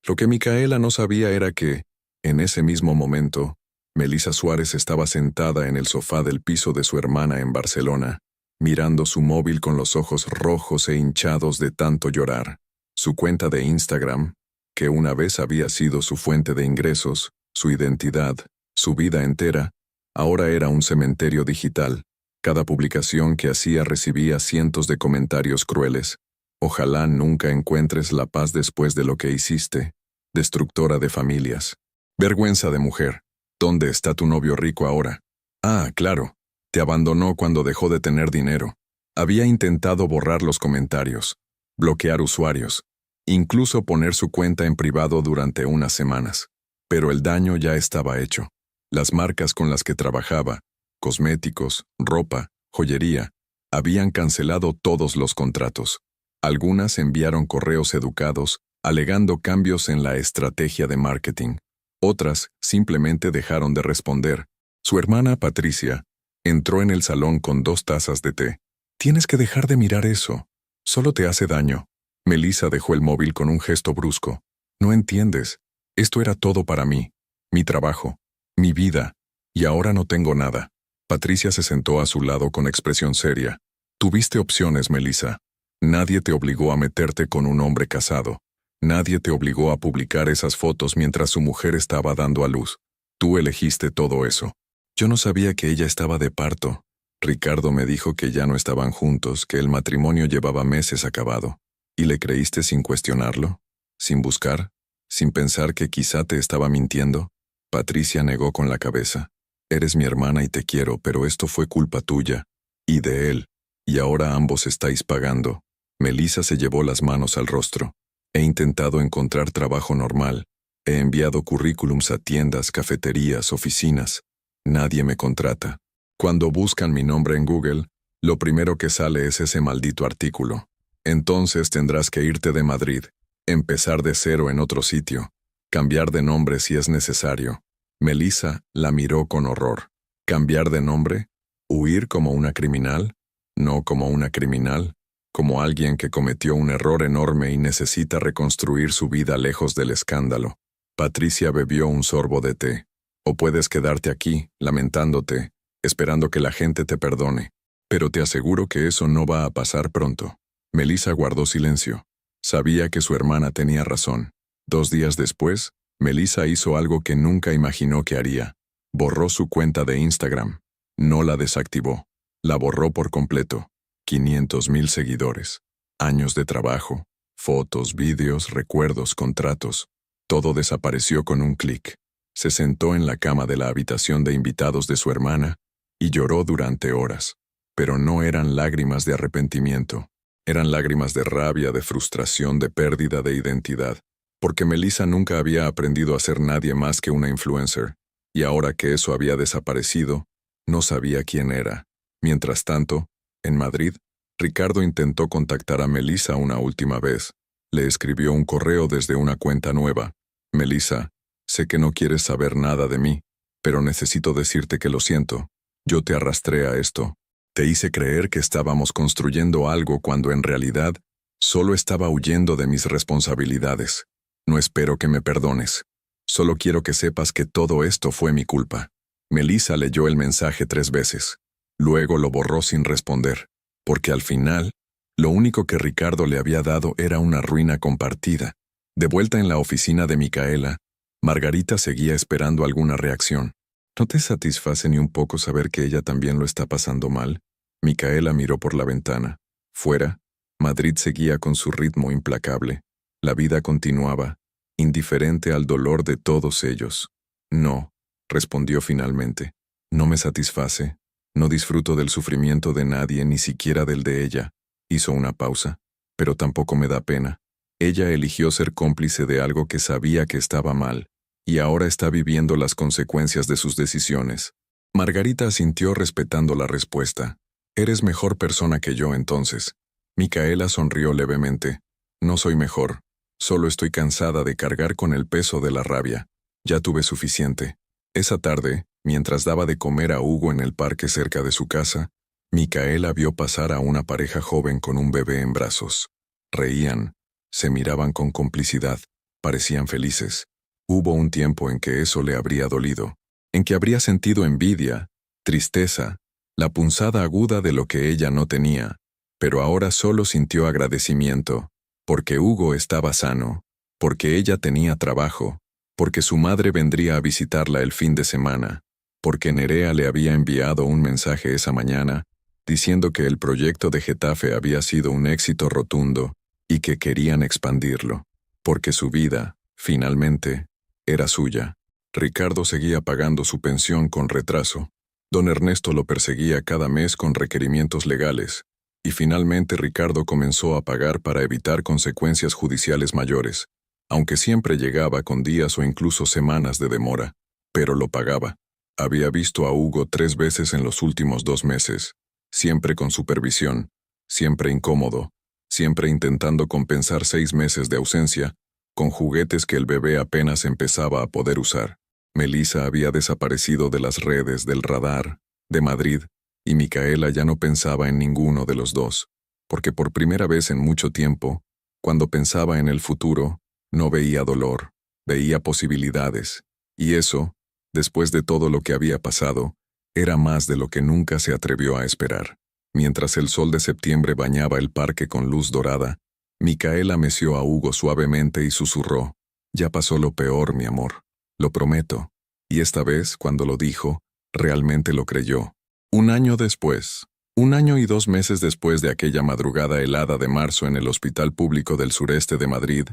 Lo que Micaela no sabía era que, en ese mismo momento, Melissa Suárez estaba sentada en el sofá del piso de su hermana en Barcelona, mirando su móvil con los ojos rojos e hinchados de tanto llorar. Su cuenta de Instagram, que una vez había sido su fuente de ingresos, su identidad, su vida entera, ahora era un cementerio digital. Cada publicación que hacía recibía cientos de comentarios crueles. «Ojalá nunca encuentres la paz después de lo que hiciste. Destructora de familias. Vergüenza de mujer. ¿Dónde está tu novio rico ahora? Ah, claro. Te abandonó cuando dejó de tener dinero». Había intentado borrar los comentarios, bloquear usuarios, incluso poner su cuenta en privado durante unas semanas. Pero el daño ya estaba hecho. Las marcas con las que trabajaba, cosméticos, ropa, joyería, habían cancelado todos los contratos. Algunas enviaron correos educados, alegando cambios en la estrategia de marketing. Otras simplemente dejaron de responder. Su hermana Patricia entró en el salón con 2 tazas de té. «Tienes que dejar de mirar eso. Solo te hace daño». Melissa dejó el móvil con un gesto brusco. «No entiendes. Esto era todo para mí. Mi trabajo. Mi vida. Y ahora no tengo nada». Patricia se sentó a su lado con expresión seria. «Tuviste opciones, Melissa. Nadie te obligó a meterte con un hombre casado. Nadie te obligó a publicar esas fotos mientras su mujer estaba dando a luz. Tú elegiste todo eso». «Yo no sabía que ella estaba de parto. Ricardo me dijo que ya no estaban juntos, que el matrimonio llevaba meses acabado. ¿Y le creíste sin cuestionarlo? ¿Sin buscar? ¿Sin pensar que quizá te estaba mintiendo?» Patricia negó con la cabeza. «Eres mi hermana y te quiero, pero esto fue culpa tuya. Y de él. Y ahora ambos estáis pagando». Melissa se llevó las manos al rostro. «He intentado encontrar trabajo normal. He enviado currículums a tiendas, cafeterías, oficinas. Nadie me contrata. Cuando buscan mi nombre en Google, lo primero que sale es ese maldito artículo. Entonces tendrás que irte de Madrid, empezar de cero en otro sitio, cambiar de nombre si es necesario». Melissa la miró con horror. ¿Cambiar de nombre? ¿Huir como una criminal? No como una criminal, como alguien que cometió un error enorme y necesita reconstruir su vida lejos del escándalo. Patricia bebió un sorbo de té. «O puedes quedarte aquí, lamentándote, esperando que la gente te perdone. Pero te aseguro que eso no va a pasar pronto». Melissa guardó silencio. Sabía que su hermana tenía razón. 2 días después, Melissa hizo algo que nunca imaginó que haría. Borró su cuenta de Instagram. No la desactivó. La borró por completo. 500,000 seguidores. Años de trabajo. Fotos, vídeos, recuerdos, contratos. Todo desapareció con un clic. Se sentó en la cama de la habitación de invitados de su hermana y lloró durante horas. Pero no eran lágrimas de arrepentimiento. Eran lágrimas de rabia, de frustración, de pérdida de identidad. Porque Melissa nunca había aprendido a ser nadie más que una influencer. Y ahora que eso había desaparecido, no sabía quién era. Mientras tanto, en Madrid, Ricardo intentó contactar a Melissa una última vez. Le escribió un correo desde una cuenta nueva. Melissa, sé que no quieres saber nada de mí, pero necesito decirte que lo siento. Yo te arrastré a esto. Te hice creer que estábamos construyendo algo cuando en realidad solo estaba huyendo de mis responsabilidades. No espero que me perdones. Solo quiero que sepas que todo esto fue mi culpa. Melissa leyó el mensaje 3 veces. Luego lo borró sin responder, porque al final, lo único que Ricardo le había dado era una ruina compartida. De vuelta en la oficina de Micaela, Margarita seguía esperando alguna reacción. ¿No te satisface ni un poco saber que ella también lo está pasando mal? Micaela miró por la ventana. Fuera, Madrid seguía con su ritmo implacable. La vida continuaba, indiferente al dolor de todos ellos. No, respondió finalmente. No me satisface. No disfruto del sufrimiento de nadie, ni siquiera del de ella. Hizo una pausa. Pero tampoco me da pena. Ella eligió ser cómplice de algo que sabía que estaba mal, y ahora está viviendo las consecuencias de sus decisiones. Margarita asintió respetando la respuesta. Eres mejor persona que yo entonces. Micaela sonrió levemente. No soy mejor. Solo estoy cansada de cargar con el peso de la rabia. Ya tuve suficiente. Esa tarde, mientras daba de comer a Hugo en el parque cerca de su casa, Micaela vio pasar a una pareja joven con un bebé en brazos. Reían, se miraban con complicidad, parecían felices. Hubo un tiempo en que eso le habría dolido, en que habría sentido envidia, tristeza, la punzada aguda de lo que ella no tenía, pero ahora solo sintió agradecimiento, porque Hugo estaba sano, porque ella tenía trabajo, porque su madre vendría a visitarla el fin de semana, porque Nerea le había enviado un mensaje esa mañana, diciendo que el proyecto de Getafe había sido un éxito rotundo y que querían expandirlo, porque su vida, finalmente, era suya. Ricardo seguía pagando su pensión con retraso. Don Ernesto lo perseguía cada mes con requerimientos legales, y finalmente Ricardo comenzó a pagar para evitar consecuencias judiciales mayores, aunque siempre llegaba con días o incluso semanas de demora, pero lo pagaba. Había visto a Hugo 3 veces en los últimos 2 meses, siempre con supervisión, siempre incómodo, siempre intentando compensar 6 meses de ausencia, con juguetes que el bebé apenas empezaba a poder usar. Melissa había desaparecido de las redes, del radar, de Madrid, y Micaela ya no pensaba en ninguno de los dos, porque por primera vez en mucho tiempo, cuando pensaba en el futuro, no veía dolor, veía posibilidades, y eso, después de todo lo que había pasado, era más de lo que nunca se atrevió a esperar. Mientras el sol de septiembre bañaba el parque con luz dorada, Micaela meció a Hugo suavemente y susurró, «Ya pasó lo peor, mi amor, lo prometo». Y esta vez, cuando lo dijo, realmente lo creyó. 1 año después, 1 año y 2 meses después de aquella madrugada helada de marzo en el Hospital Público del Sureste de Madrid,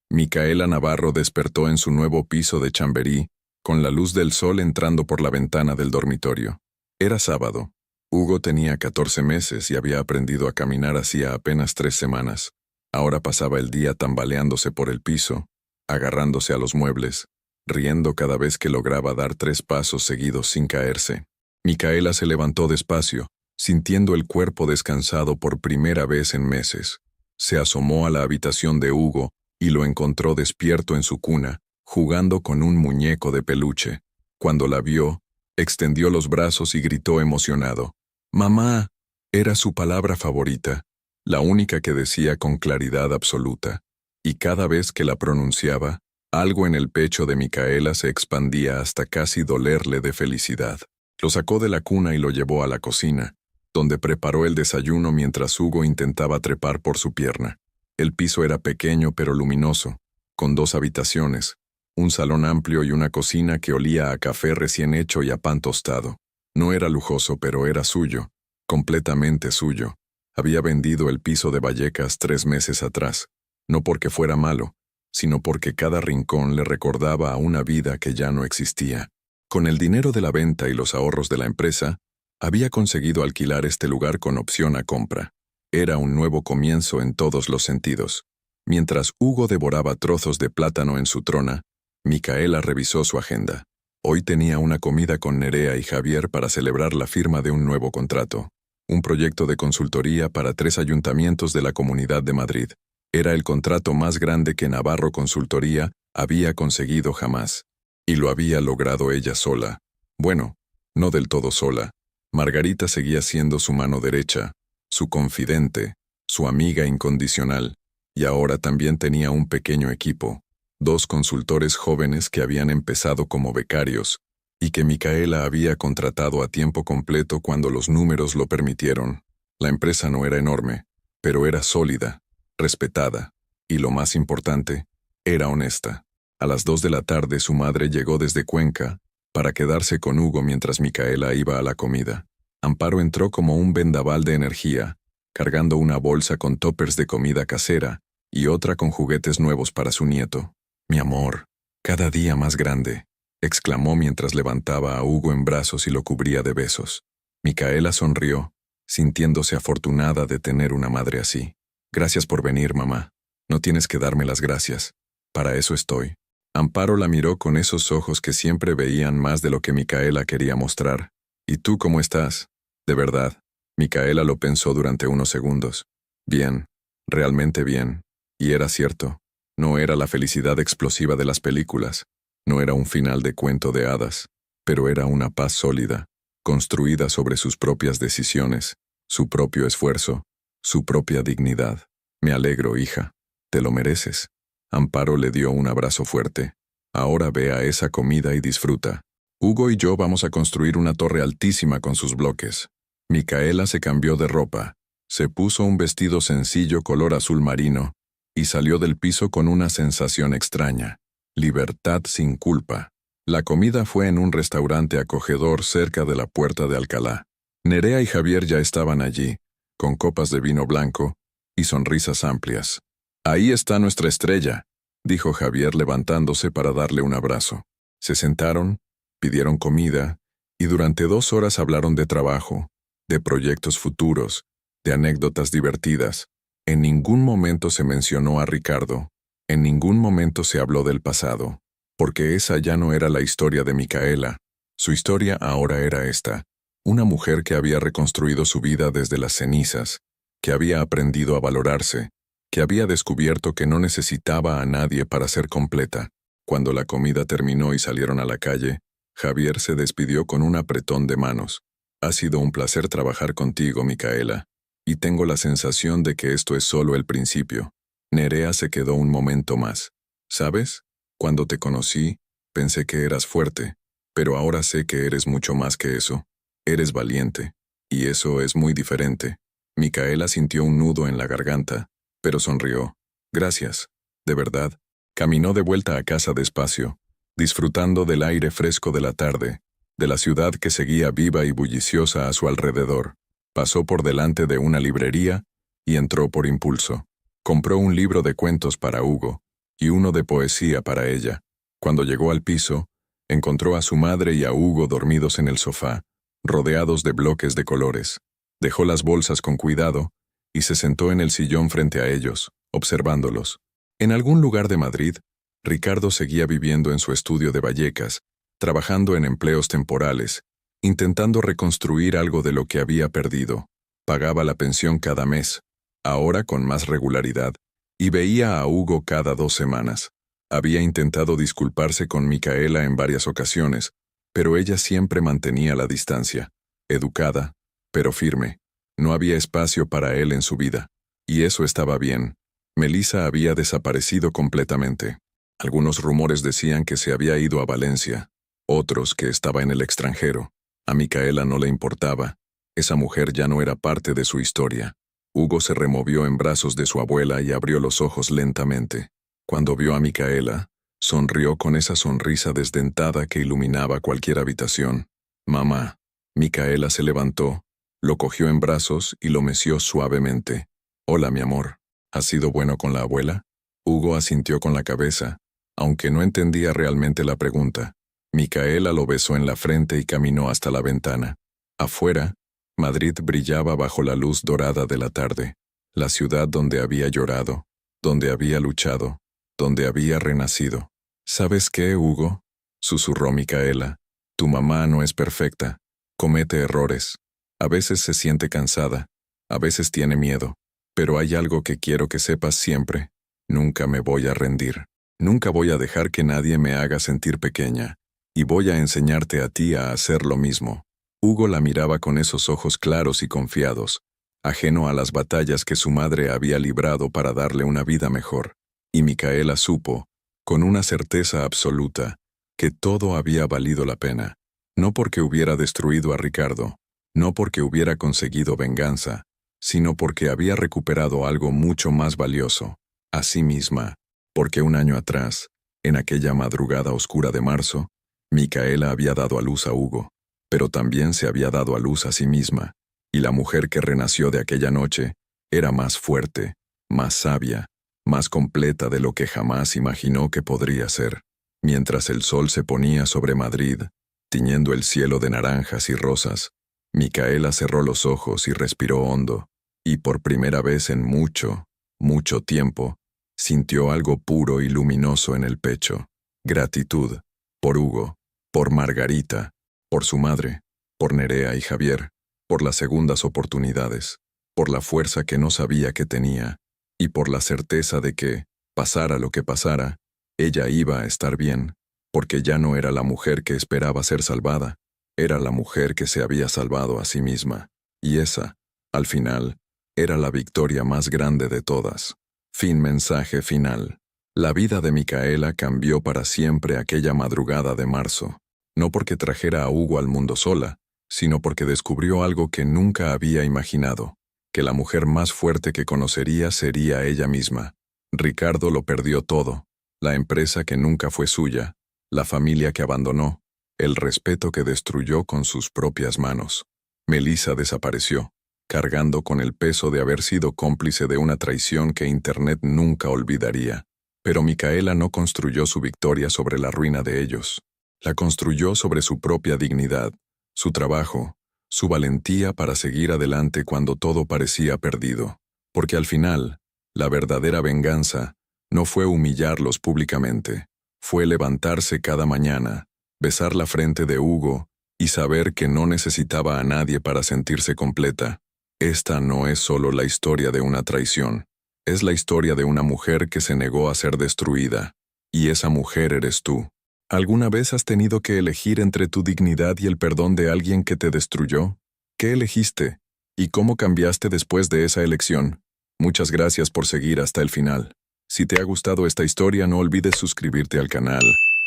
Micaela Navarro despertó en su nuevo piso de Chamberí, con la luz del sol entrando por la ventana del dormitorio. Era sábado. Hugo tenía 14 meses y había aprendido a caminar hacía apenas 3 semanas. Ahora pasaba el día tambaleándose por el piso, agarrándose a los muebles, riendo cada vez que lograba dar 3 pasos seguidos sin caerse. Micaela se levantó despacio, sintiendo el cuerpo descansado por primera vez en meses. Se asomó a la habitación de Hugo y lo encontró despierto en su cuna, jugando con un muñeco de peluche. Cuando la vio, extendió los brazos y gritó emocionado. «¡Mamá!». Era su palabra favorita, la única que decía con claridad absoluta, y cada vez que la pronunciaba, algo en el pecho de Micaela se expandía hasta casi dolerle de felicidad. Lo sacó de la cuna y lo llevó a la cocina, donde preparó el desayuno mientras Hugo intentaba trepar por su pierna. El piso era pequeño pero luminoso, con 2 habitaciones, un salón amplio y una cocina que olía a café recién hecho y a pan tostado. No era lujoso, pero era suyo, completamente suyo. Había vendido el piso de Vallecas 3 meses atrás, no porque fuera malo, sino porque cada rincón le recordaba a una vida que ya no existía. Con el dinero de la venta y los ahorros de la empresa, había conseguido alquilar este lugar con opción a compra. Era un nuevo comienzo en todos los sentidos. Mientras Hugo devoraba trozos de plátano en su trona, Micaela revisó su agenda. Hoy tenía una comida con Nerea y Javier para celebrar la firma de un nuevo contrato. Un proyecto de consultoría para 3 ayuntamientos de la Comunidad de Madrid. Era el contrato más grande que Navarro Consultoría había conseguido jamás. Y lo había logrado ella sola. Bueno, no del todo sola. Margarita seguía siendo su mano derecha, su confidente, su amiga incondicional, y ahora también tenía un pequeño equipo, 2 consultores jóvenes que habían empezado como becarios, y que Micaela había contratado a tiempo completo cuando los números lo permitieron. La empresa no era enorme, pero era sólida, respetada, y lo más importante, era honesta. A las 2 de la tarde su madre llegó desde Cuenca para quedarse con Hugo mientras Micaela iba a la comida. Amparo entró como un vendaval de energía, cargando una bolsa con toppers de comida casera y otra con juguetes nuevos para su nieto. «Mi amor, cada día más grande», exclamó mientras levantaba a Hugo en brazos y lo cubría de besos. Micaela sonrió, sintiéndose afortunada de tener una madre así. «Gracias por venir, mamá. No tienes que darme las gracias. Para eso estoy». Amparo la miró con esos ojos que siempre veían más de lo que Micaela quería mostrar. «¿Y tú cómo estás?» «De verdad». Micaela lo pensó durante unos segundos. Bien, realmente bien. Y era cierto. No era la felicidad explosiva de las películas. No era un final de cuento de hadas. Pero era una paz sólida, construida sobre sus propias decisiones, su propio esfuerzo, su propia dignidad. «Me alegro, hija. Te lo mereces». Amparo le dio un abrazo fuerte. «Ahora ve a esa comida y disfruta. Hugo y yo vamos a construir una torre altísima con sus bloques». Micaela se cambió de ropa, se puso un vestido sencillo color azul marino y salió del piso con una sensación extraña. Libertad sin culpa. La comida fue en un restaurante acogedor cerca de la Puerta de Alcalá. Nerea y Javier ya estaban allí, con copas de vino blanco y sonrisas amplias. «Ahí está nuestra estrella», dijo Javier levantándose para darle un abrazo. Se sentaron, pidieron comida y durante 2 horas hablaron de trabajo, de proyectos futuros, de anécdotas divertidas. En ningún momento se mencionó a Ricardo, en ningún momento se habló del pasado, porque esa ya no era la historia de Micaela. Su historia ahora era esta, una mujer que había reconstruido su vida desde las cenizas, que había aprendido a valorarse, que había descubierto que no necesitaba a nadie para ser completa. Cuando la comida terminó y salieron a la calle, Javier se despidió con un apretón de manos. «Ha sido un placer trabajar contigo, Micaela, y tengo la sensación de que esto es solo el principio». Nerea se quedó un momento más. «¿Sabes? Cuando te conocí, pensé que eras fuerte, pero ahora sé que eres mucho más que eso. Eres valiente, y eso es muy diferente». Micaela sintió un nudo en la garganta, pero sonrió. «Gracias, de verdad». Caminó de vuelta a casa despacio, disfrutando del aire fresco de la tarde, de la ciudad que seguía viva y bulliciosa a su alrededor. Pasó por delante de una librería y entró por impulso. Compró un libro de cuentos para Hugo y uno de poesía para ella. Cuando llegó al piso, encontró a su madre y a Hugo dormidos en el sofá, rodeados de bloques de colores. Dejó las bolsas con cuidado y se sentó en el sillón frente a ellos, observándolos. En algún lugar de Madrid, Ricardo seguía viviendo en su estudio de Vallecas, trabajando en empleos temporales, intentando reconstruir algo de lo que había perdido. Pagaba la pensión cada mes, ahora con más regularidad, y veía a Hugo cada 2 semanas. Había intentado disculparse con Micaela en varias ocasiones, pero ella siempre mantenía la distancia, educada, pero firme. No había espacio para él en su vida, y eso estaba bien. Melissa había desaparecido completamente. Algunos rumores decían que se había ido a Valencia, otros que estaba en el extranjero. A Micaela no le importaba. Esa mujer ya no era parte de su historia. Hugo se removió en brazos de su abuela y abrió los ojos lentamente. Cuando vio a Micaela, sonrió con esa sonrisa desdentada que iluminaba cualquier habitación. «Mamá». Micaela se levantó, lo cogió en brazos y lo meció suavemente. «Hola, mi amor. ¿Has sido bueno con la abuela?» Hugo asintió con la cabeza, aunque no entendía realmente la pregunta. Micaela lo besó en la frente y caminó hasta la ventana. Afuera, Madrid brillaba bajo la luz dorada de la tarde, la ciudad donde había llorado, donde había luchado, donde había renacido. ¿Sabes qué, Hugo?, susurró Micaela. Tu mamá no es perfecta, comete errores. A veces se siente cansada, a veces tiene miedo, pero hay algo que quiero que sepas siempre. Nunca me voy a rendir. Nunca voy a dejar que nadie me haga sentir pequeña. Y voy a enseñarte a ti a hacer lo mismo. Hugo la miraba con esos ojos claros y confiados, ajeno a las batallas que su madre había librado para darle una vida mejor. Y Micaela supo, con una certeza absoluta, que todo había valido la pena. No porque hubiera destruido a Ricardo, no porque hubiera conseguido venganza, sino porque había recuperado algo mucho más valioso, a sí misma, porque un año atrás, en aquella madrugada oscura de marzo, Micaela había dado a luz a Hugo, pero también se había dado a luz a sí misma, y la mujer que renació de aquella noche era más fuerte, más sabia, más completa de lo que jamás imaginó que podría ser. Mientras el sol se ponía sobre Madrid, tiñendo el cielo de naranjas y rosas, Micaela cerró los ojos y respiró hondo, y por primera vez en mucho, mucho tiempo, sintió algo puro y luminoso en el pecho. Gratitud, por Hugo, por Margarita, por su madre, por Nerea y Javier, por las segundas oportunidades, por la fuerza que no sabía que tenía, y por la certeza de que, pasara lo que pasara, ella iba a estar bien, porque ya no era la mujer que esperaba ser salvada, era la mujer que se había salvado a sí misma, y esa, al final, era la victoria más grande de todas. Fin. Mensaje final. La vida de Micaela cambió para siempre aquella madrugada de marzo, no porque trajera a Hugo al mundo sola, sino porque descubrió algo que nunca había imaginado, que la mujer más fuerte que conocería sería ella misma. Ricardo lo perdió todo, la empresa que nunca fue suya, la familia que abandonó, el respeto que destruyó con sus propias manos. Melissa desapareció, cargando con el peso de haber sido cómplice de una traición que Internet nunca olvidaría. Pero Micaela no construyó su victoria sobre la ruina de ellos. La construyó sobre su propia dignidad, su trabajo, su valentía para seguir adelante cuando todo parecía perdido. Porque al final, la verdadera venganza no fue humillarlos públicamente, fue levantarse cada mañana, besar la frente de Hugo y saber que no necesitaba a nadie para sentirse completa. Esta no es solo la historia de una traición, es la historia de una mujer que se negó a ser destruida, y esa mujer eres tú. ¿Alguna vez has tenido que elegir entre tu dignidad y el perdón de alguien que te destruyó? ¿Qué elegiste? ¿Y cómo cambiaste después de esa elección? Muchas gracias por seguir hasta el final. Si te ha gustado esta historia, no olvides suscribirte al canal,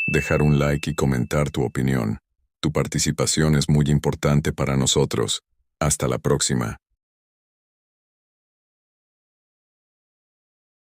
dejar un like y comentar tu opinión. Tu participación es muy importante para nosotros. Hasta la próxima.